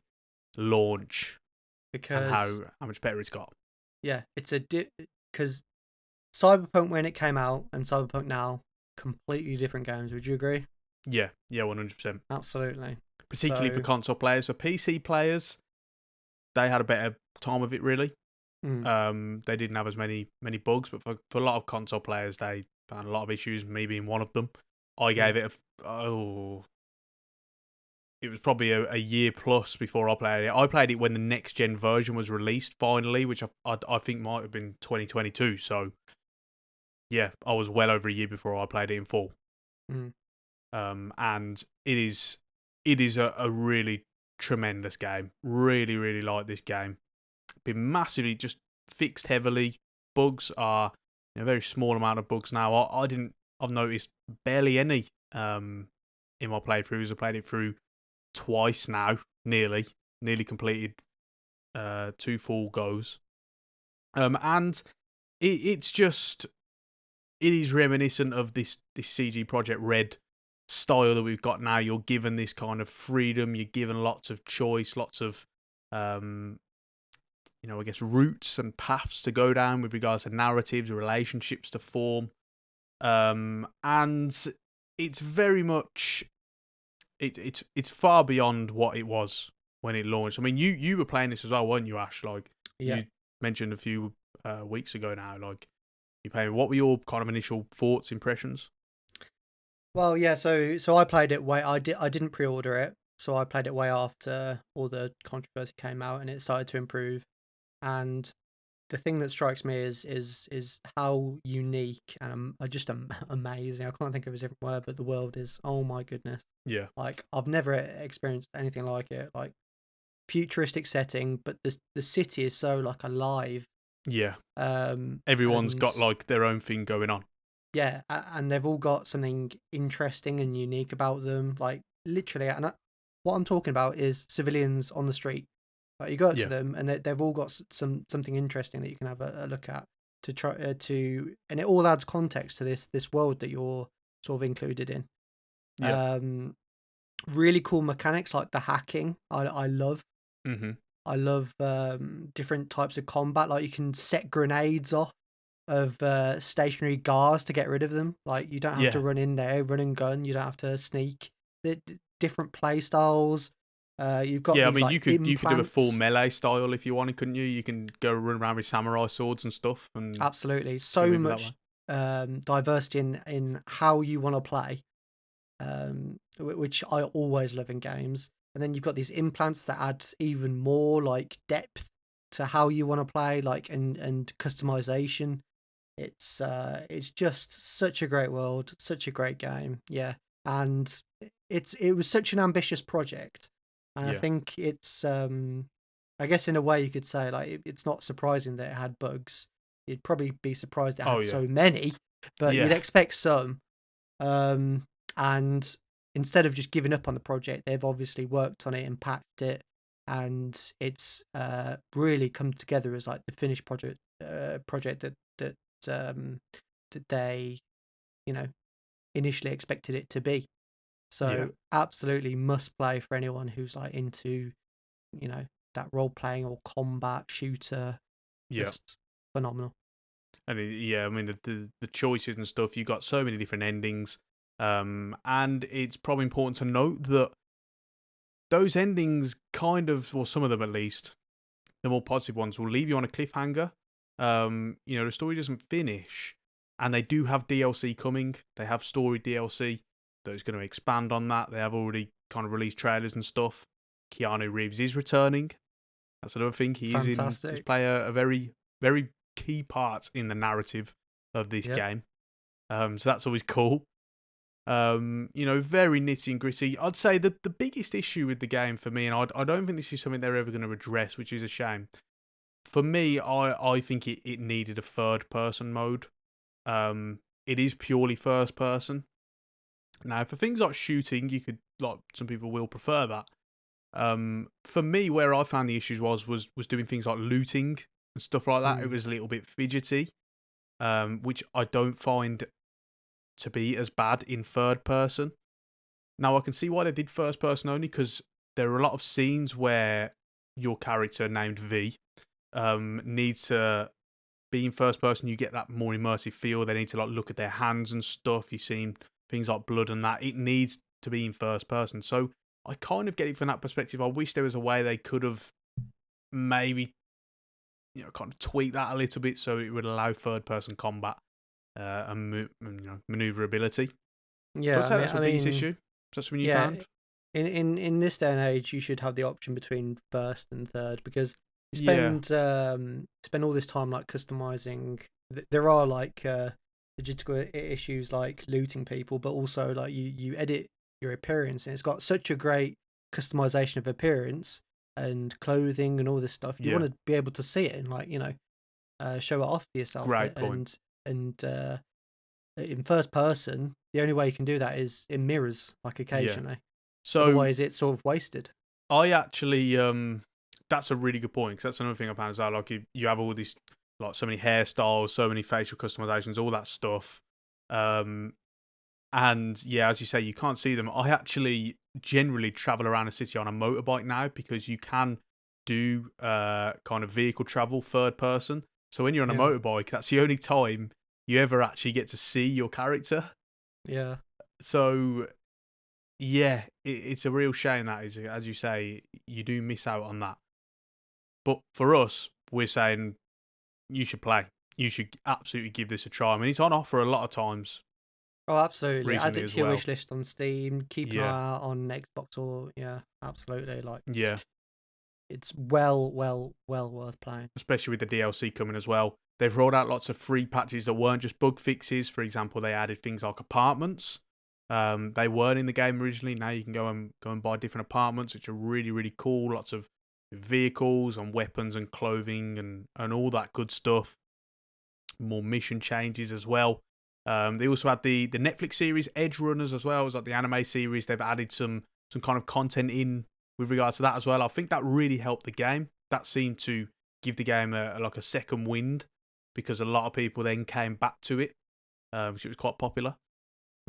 launch and Because how much better it's got. yeah, it's a because Cyberpunk when it came out and Cyberpunk now, completely different games. Would you agree? Yeah, 100%. Absolutely. Particularly for So, console players. For PC players, they had a better time of it, really. mm, They didn't have as many bugs, but for a lot of console players, they found a lot of issues, me being one of them. I yeah, gave it it was probably a year plus before I played it. I played it when the next gen version was released finally, which I think might have been 2022. So yeah, I was well over a year before I played it in full. mm, And it is a really tremendous game. Really, really like this game. Been massively just fixed heavily. Bugs are a very small amount of bugs now. I've noticed barely any in my playthroughs. I played it through twice now, nearly completed two full goes. And it's just it is reminiscent of this CG Project Red style that we've got now. You're given this kind of freedom. You're given lots of choice, lots of um, I guess routes and paths to go down with regards to narratives, relationships to form, and it's very much it's far beyond what it was when it launched. I mean, you were playing this as well, weren't you, Ash? Like yeah. you mentioned a few weeks ago now. Like you playing. What were your kind of initial thoughts, impressions? Well, yeah. So I played it way. I didn't pre-order it, so I played it way after all the controversy came out and it started to improve. And the thing that strikes me is how unique and just amazing. I can't think of a different word, but the world is. Oh my goodness! Yeah, Like I've never experienced anything like it. Like futuristic setting, but the city is so like alive. yeah. Um, Everyone's and got like their own thing going on. yeah, and they've all got something interesting and unique about them. Like literally, what I'm talking about is civilians on the street. Like you go up to Yeah, them, and they've all got something interesting that you can have a look at to try and it all adds context to this world that you're sort of included in. yeah. Um, really cool mechanics like the hacking. I love. Mhm. I love different types of combat. Like you can set grenades off of stationary guards to get rid of them. Like you don't have to Yeah, run in there, run and gun. You don't have to sneak. Different play styles. You've got yeah. I these mean, like you could do a full implants. melee style if you wanted, couldn't you? You can go run around with samurai swords and stuff and Absolutely, get so rid of that way. much diversity in how you want to play, which I always love in games. And then you've got these implants that add even more like depth to how you want to play, like and customization. It's just such a great world, such a great game. Yeah. And it was such an ambitious project. And I Yeah. think it's I guess in a way you could say like it's not surprising that it had bugs. You'd probably be surprised it Oh had yeah. so many, but you'd Yeah. expect some. Um and instead of just giving up on the project, they've obviously worked on it and patched it, and it's really come together as like the finished project that um, that they, you know, initially expected it to be. Yeah. So absolutely must play for anyone who's like into, you know, that role playing or combat shooter. Yeah. Just phenomenal. And yeah, I mean the choices and stuff. You got so many different endings, and it's probably important to note that those endings kind of, or some of them at least, the more positive ones, will leave you on a cliffhanger. The story doesn't finish, and they do have DLC coming. They have story DLC that is going to expand on that. They have already kind of released trailers and stuff. Keanu Reeves is returning. That's another thing. He's Fantastic. play a very, very key part in the narrative of this Yep. game. So that's always cool. Very nitty and gritty. I'd say that the biggest issue with the game for me, and I don't think this is something they're ever going to address, which is a shame. For me, I think it needed a third person mode. It is purely first person. Now, for things like shooting, you could, like, some people will prefer that. For me, where I found the issues was doing things like looting and stuff like that. It Mm. was a little bit fidgety, which I don't find to be as bad in third person. Now, I can see why they did first person only, because there are a lot of scenes where your character named V needs to be in first person. You get that more immersive feel. They need to like look at their hands and stuff. You've seen things like blood and that. It needs to be in first person. So I kind of get it from that perspective. I wish there was a way they could have maybe kind of tweak that a little bit so it would allow third person combat and maneuverability. So I'd Yeah, say that's the I biggest mean, issue. Is that something you yeah. found? In this day and age, you should have the option between first and third, because you Yeah, spend all this time like customizing. There are like logistical issues like looting people, but also like you edit your appearance, and it's got such a great customization of appearance and clothing and all this stuff. You want yeah. to be able to see it and like show it off to yourself, Great point. and in first person, the only way you can do that is in mirrors, like Yeah. occasionally. So Otherwise, it's sort of wasted. I actually, that's a really good point, because that's another thing I found as well. Like you have all these, like so many hairstyles, so many facial customizations, all that stuff. Um, and yeah, as you say, you can't see them. I actually generally travel around a city on a motorbike now, because you can do kind of vehicle travel third person. So when you're on a Yeah, motorbike, that's the only time you ever actually get to see your character. yeah. So yeah, it's a real shame that is, as you say, you do miss out on that. But for us, we're saying you should play. You should absolutely give this a try. I mean, it's on offer a lot of times Oh, absolutely. Add recently it as to your well. wish list on Steam. Keep an Yeah, eye out on Xbox, or yeah, absolutely. Like yeah. it's well worth playing. Especially with the DLC coming as well. They've rolled out lots of free patches that weren't just bug fixes. For example, they added things like apartments. They weren't in the game originally. Now you can go and buy different apartments, which are really, really cool. Lots of vehicles and weapons and clothing and all that good stuff. More mission changes as well. They also had the Netflix series Edge Runners as well. It was like the anime series. They've added some kind of content in with regard to that as well. I think that really helped the game. That seemed to give the game a second wind, because a lot of people then came back to it, which it was quite popular.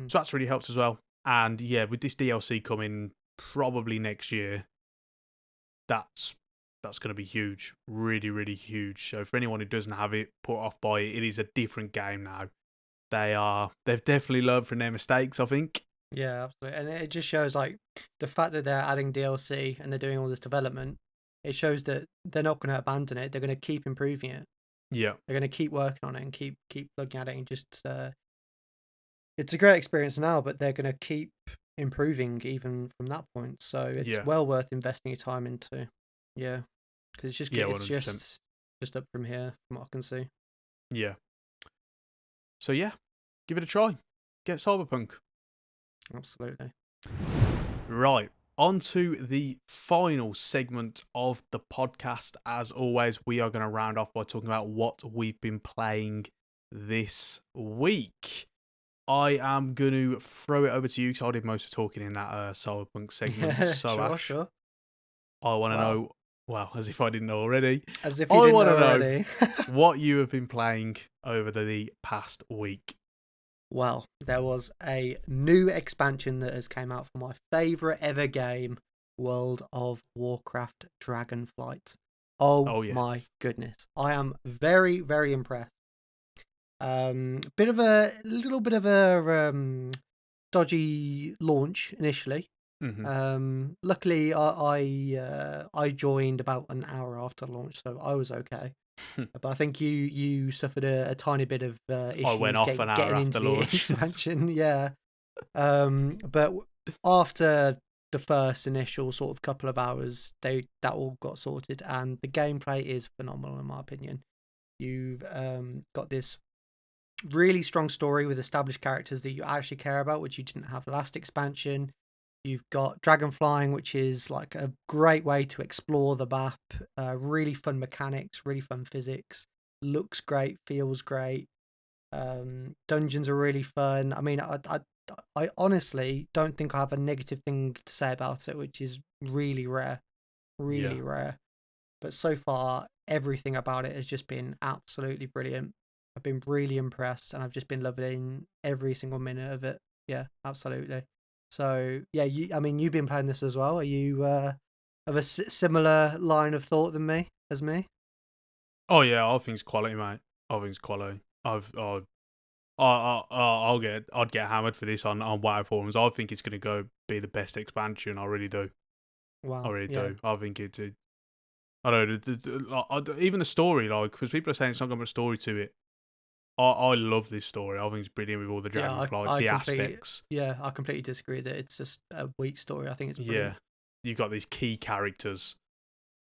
Mm. So that's really helped as well. And yeah, with this DLC coming probably next year, that's going to be huge, really, really huge. So for anyone who doesn't have it, put off by it. It is a different game now. They've definitely learned from their mistakes, I think. Yeah, absolutely. And it just shows like the fact that they're adding DLC and they're doing all this development. It shows that they're not going to abandon it. They're going to keep improving it. Yeah, They're going to keep working on it and keep looking at it and just. It's a great experience now, but they're going to keep improving even from that point. So it's yeah, well worth investing your time into. Yeah, because yeah, it's 100%. just up from here, from what I can see. Yeah. So yeah, give it a try. Get Cyberpunk. Absolutely. Right. On to the final segment of the podcast. As always, we are going to round off by talking about what we've been playing this week. I am going to throw it over to you, because I did most of the talking in that Cyberpunk segment. Yeah, So, sure, Ash, sure. I want to Wow, know, well, as if I didn't know already, as if you I didn't want know to know already. what you have been playing over the past week. Well, there was a new expansion that has came out for my favourite ever game, World of Warcraft Dragonflight. Oh Oh my yes. goodness. I am very, very impressed. Bit of a little bit of a dodgy launch initially. Hmm. Luckily, I joined about an hour after launch, so I was okay. But I think you suffered a tiny bit of I went issues off an hour getting after into the launch. expansion. Yeah. After the first initial sort of couple of hours, that all got sorted, and the gameplay is phenomenal in my opinion. You've got this really strong story with established characters that you actually care about, which you didn't have last expansion. You've got dragon flying, which is like a great way to explore the map. Really fun mechanics, really fun physics. Looks great, feels great. Dungeons are really fun. I mean, I honestly don't think I have a negative thing to say about it, which is really rare, Yeah. really rare. But so far, everything about it has just been absolutely brilliant. I've been really impressed, and I've just been loving every single minute of it. Yeah, absolutely. So yeah, I mean, you've been playing this as well. Are you of a similar line of thought than me as me? Oh yeah, I think it's quality, mate. I think it's quality. I'd get hammered for this on WoW forums. I think it's gonna go be the best expansion. I really do. I Wow. really Yeah. do. I think it's. I don't know. Even the story, like, because people are saying it's not got much story to it. I love this story. I think it's brilliant with all the Yeah. dragonflies, I the completely. aspects. Yeah, I completely disagree that it's just a weak story. I think it's Yeah, brilliant. you got these key characters.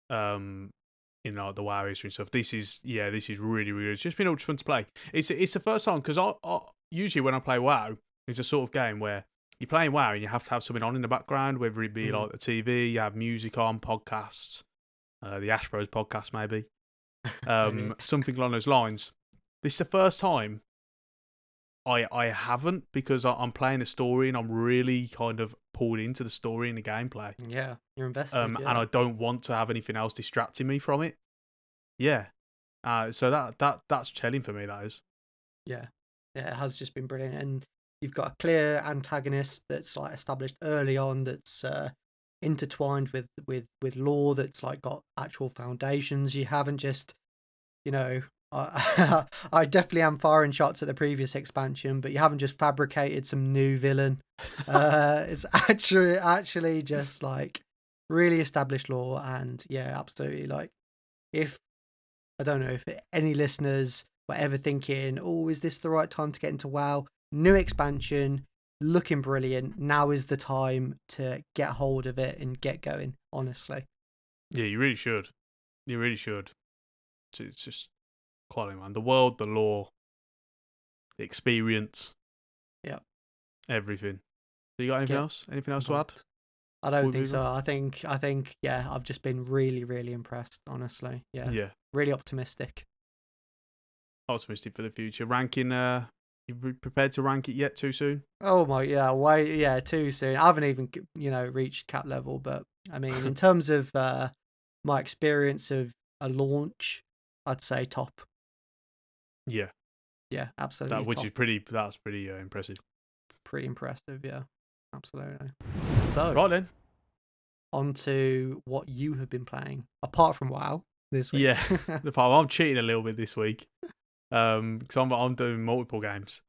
Um, in like the WoW history and stuff. This is really really. It's just been ultra fun to play. It's the first time because I usually when I play WoW, it's a sort of game where you're playing WoW and you have to have something on in the background, whether it be Mm. like the TV, you have music on, podcasts, the Ash Bros podcast maybe, Maybe. something along those lines. This is the first time I haven't because I'm playing a story and I'm really kind of pulled into the story and the gameplay. Yeah, you're invested. And Yeah. I don't want to have anything else distracting me from it. Yeah. So that's chilling for me. That is. Yeah, yeah, it has just been brilliant, and you've got a clear antagonist that's like established early on, that's intertwined with lore that's like got actual foundations. You haven't just, you know, I definitely am firing shots at the previous expansion, but you haven't just fabricated some new villain. It's actually just like really established lore, and yeah, absolutely. Like if I don't know if any listeners were ever thinking, "Oh, is this the right time to get into WoW?" New expansion, looking brilliant. Now is the time to get hold of it and get going. Honestly, Yeah, you really should. You really should. It's just quality, man. The world, the lore, the experience, yeah, everything. So you got anything get else? Anything else to add involved. I don't before we think move on? so. I think, yeah, I've just been really, really impressed. Honestly, yeah, Yeah, really optimistic. optimistic for the future. Ranking. Prepared to rank it yet? Too soon? Oh my, yeah, way, yeah, too soon. I haven't even, reached cap level, but I mean, in terms of my experience of a launch, I'd say top. Yeah, Yeah, absolutely that which top. is pretty. That's pretty impressive. Pretty impressive, yeah. Absolutely. So, Right then. on to what you have been playing, apart from WoW this week. Yeah, the part I'm cheating a little bit this week. Because I'm doing multiple games.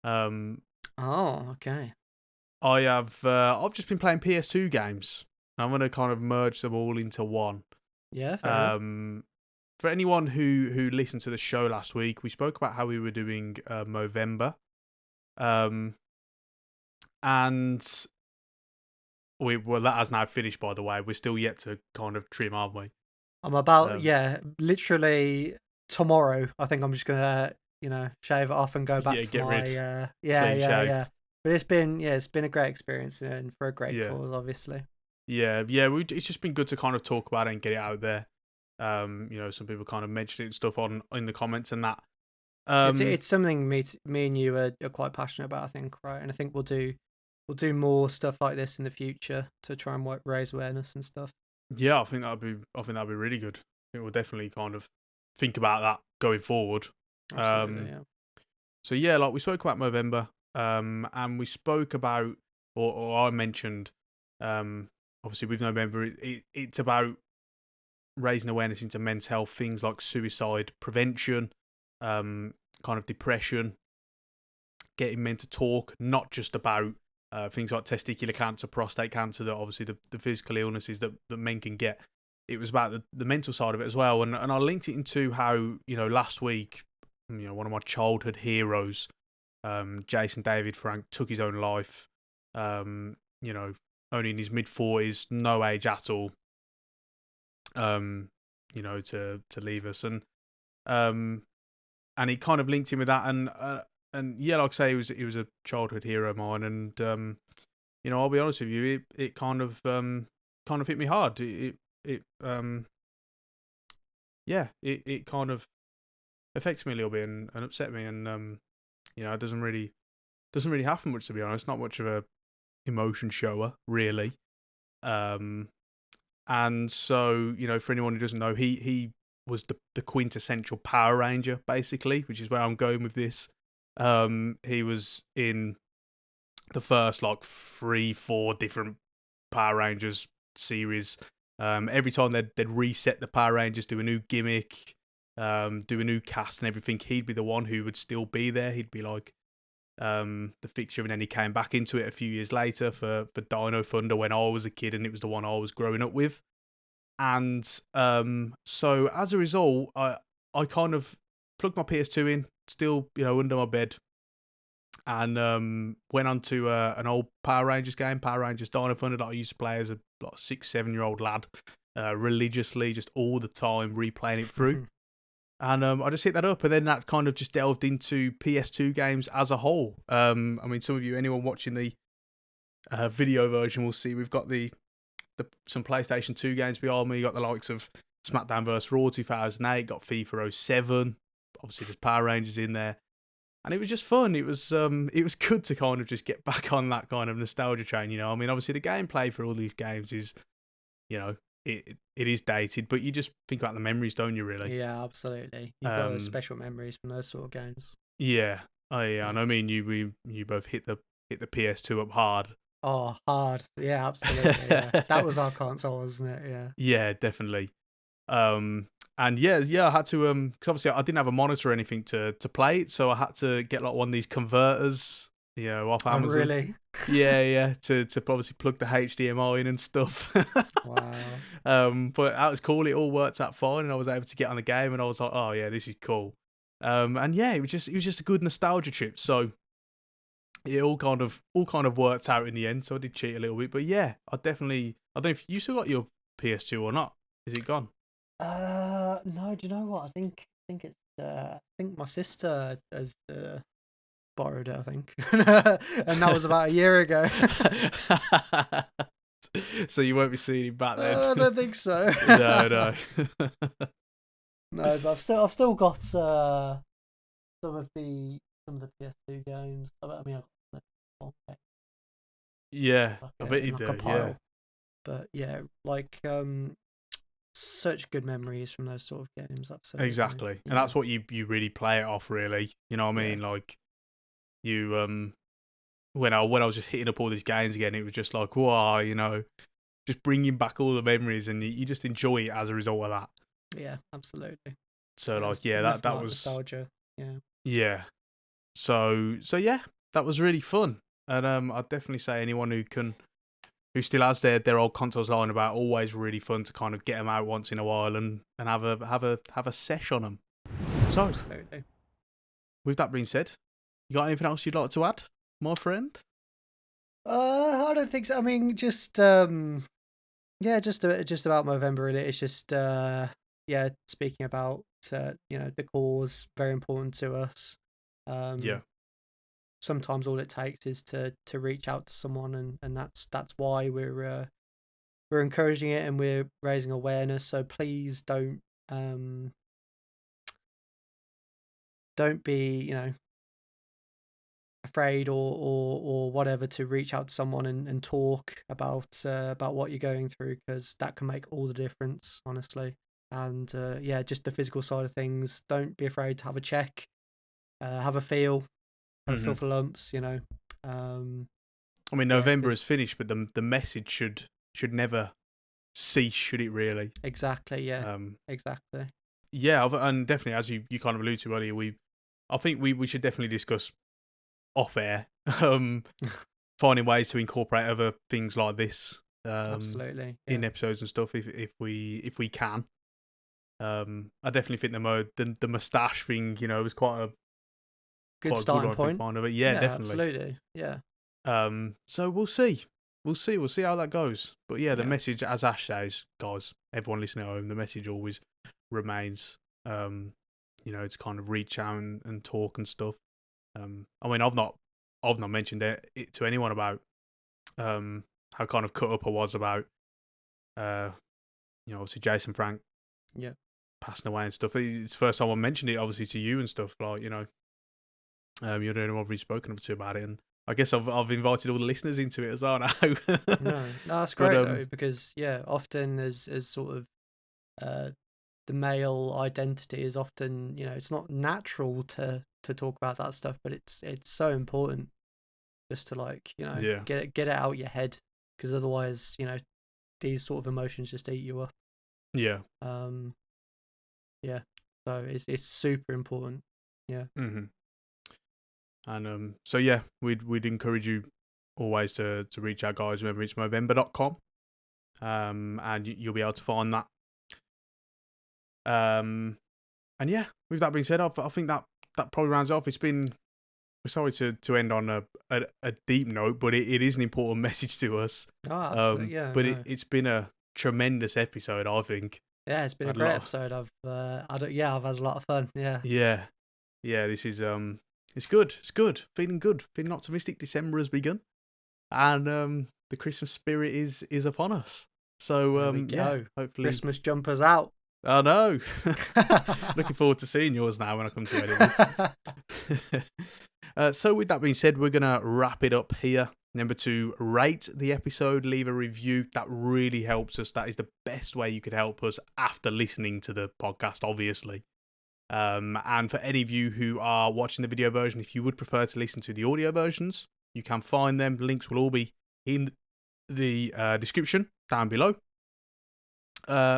Um, Oh, okay. I've just been playing PS2 games. I'm gonna kind of merge them all into one. Yeah, fair enough. Um, for anyone who listened to the show last week, we spoke about how we were doing Movember. Um, and that has now finished. By the way, we're still yet to kind of trim, aren't we? I'm about, Um, yeah, literally tomorrow. I think I'm just gonna, shave it off and go back yeah, to get my, rid, yeah, clean yeah, yeah. shaved. But it's been a great experience and for a great Yeah, cause, obviously. yeah. It's just been good to kind of talk about it and get it out there. Some people kind of mentioned it and stuff in the comments and that. Um, It's something me and you are quite passionate about, I think, right? And I think we'll do more stuff like this in the future to try and raise awareness and stuff. Yeah, I think that'd be really good. I think we'll definitely kind of think about that going forward. Absolutely, Um, yeah. so yeah, like we spoke about Movember. and we spoke about, or I mentioned, um, obviously with November, it's about raising awareness into mental health things like suicide prevention, um, kind of depression, getting men to talk, not just about things like testicular cancer, prostate cancer, that obviously the physical illnesses that men can get. It was about the mental side of it as well. And I linked it into how, last week, one of my childhood heroes, Jason David Frank, took his own life, um, you know, only in his mid-40s, no age at all, to leave us. And he kind of linked in with that, and yeah, like I say, he was a childhood hero of mine, and I'll be honest with you, it kind of hit me hard. It kind of affected me a little bit and upset me, and it doesn't really happen much, to be honest. Not much of a emotion shower, really. And so, for anyone who doesn't know, he was the quintessential Power Ranger, basically, which is where I'm going with this. He was in the first like 3-4 different Power Rangers series. Every time they'd reset the Power Rangers, do a new gimmick, do a new cast and everything, he'd be the one who would still be there. He'd be like the fixture, and then he came back into it a few years later for Dino Thunder when I was a kid, and it was the one I was growing up with. And so as a result, I kind of plugged my PS2 in, still under my bed, and went on to an old Power Rangers game, Power Rangers Dino Thunder, that I used to play as a 6-7-year-old lad, religiously, just all the time, replaying it through. And I just hit that up, and then that kind of just delved into PS2 games as a whole. I mean, anyone watching the video version will see we've got some PlayStation 2 games behind me. You got the likes of SmackDown vs. Raw 2008, got FIFA 07, obviously there's Power Rangers in there. And it was just fun. It was good to kind of just get back on that kind of nostalgia train, I mean, obviously the gameplay for all these games is, it is dated, but you just think about the memories, don't you, really? Yeah, absolutely. You've got those special memories from those sort of games. Yeah. Oh yeah, and I mean you both hit the PS2 up hard. Oh, hard. Yeah, absolutely. Yeah. That was our console, wasn't it? Yeah. Yeah, definitely. And yeah, I had to because obviously I didn't have a monitor or anything to play it, so I had to get like one of these converters, off Oh, Amazon. really? Yeah, to obviously plug the HDMI in and stuff. Wow. But that was cool. It all worked out fine, and I was able to get on the game, and I was like, oh yeah, this is cool. And yeah, it was just a good nostalgia trip. So it all kind of worked out in the end. So I did cheat a little bit, but yeah, I don't know if you still got your PS2 or not. Is it gone? No. Do you know what? I think it's. I think my sister has borrowed it. I think, and that was about a year ago. So you won't be seeing him back then. I don't think so. No. No, but I've still got some of the PS2 games. I mean, I've got yeah, like I bet you like do. a pile. Yeah, But yeah, like such good memories from those sort of games. Absolutely. exactly. Yeah. And that's what you really play it off, really. You know what I mean? Yeah. Like you when I was just hitting up all these games again, it was just like, wow, just bringing back all the memories, and you just enjoy it as a result of that. Yeah, absolutely. So Yeah, like, yeah, that was nostalgia. Yeah. yeah. So yeah, that was really fun, and I'd definitely say anyone who still has their old consoles lying about, always really fun to kind of get them out once in a while and have a sesh on them. So Absolutely. with that being said, you got anything else you'd like to add, my friend? I don't think so. I mean, just yeah, just about November. Really, it's just yeah, speaking about the cause, very important to us. Yeah, Sometimes all it takes is to reach out to someone, and that's why we're encouraging it and we're raising awareness. So please don't be afraid or whatever to reach out to someone and talk about what you're going through, because that can make all the difference, honestly. And yeah, just the physical side of things, don't be afraid to have a check, have a feel kind of Hmm. filthy lumps, you know. Um, I mean, yeah, November is because finished, but the message should never cease, should it really? exactly, yeah, Um, exactly, yeah, and definitely, as you kind of alluded to earlier, I think we should definitely discuss off air, um, finding ways to incorporate other things like this, absolutely, in yeah. episodes and stuff if we can. I definitely think the mustache thing, was Good quite a good starting one. I think point. fine of it. Yeah, Yeah, definitely. absolutely, yeah, So we'll see how that goes. But yeah, the yeah, message, as Ash says, guys, everyone listening at home, the message always remains. To kind of reach out and talk and stuff. I mean, I've not mentioned it to anyone about how kind of cut up I was about uh, obviously Jason Frank yeah. passing away and stuff. It's the first time I mentioned it, obviously, to you and stuff. Like, you're the only one I've really spoken to about it, and I guess I've invited all the listeners into it as well now. No, no, that's But great though, because yeah, often as sort of uh the male identity is often, you know, it's not natural to talk about that stuff, but it's so important just to, like, you know, yeah, get it out your head, because otherwise, you know, these sort of emotions just eat you up. yeah, Um, yeah, so it's super important. Yeah, hmm and so yeah, we'd encourage you always to reach out, guys. Remember, it's Movember.com, and you'll be able to find that. And yeah, with that being said, I think that probably rounds off. We're sorry to end on a deep note, but it is an important message to us. oh, absolutely, yeah, But no, it's been a tremendous episode, I think. yeah, it's been I a had a great lot. episode. I don't, yeah, I've had a lot of fun. Yeah, Yeah, yeah. This is it's good. It's good. Feeling good. Feeling optimistic. December has begun, and the Christmas spirit is upon us. So there we yeah, go. hopefully. Christmas jumpers out. Oh no! Looking forward to seeing yours now when I come to edit this. So with that being said, we're gonna wrap it up here. Remember to rate the episode, leave a review. That really helps us. That is the best way you could help us after listening to the podcast, obviously. And for any of you who are watching the video version, if you would prefer to listen to the audio versions, you can find them. Links will all be in the description down below.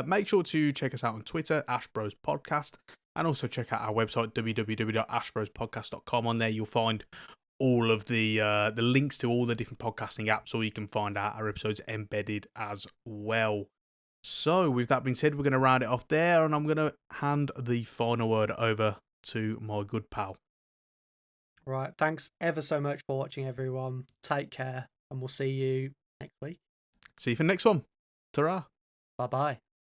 Make sure to check us out on Twitter, Ash Bros Podcast, and also check out our website, www.ashbrospodcast.com. On there, you'll find all of the links to all the different podcasting apps, or you can find our episodes embedded as well. So, with that being said, we're going to round it off there, and I'm going to hand the final word over to my good pal. Right. Thanks ever so much for watching, everyone. Take care, and we'll see you next week. See you for the next one. Ta-ra. Bye bye.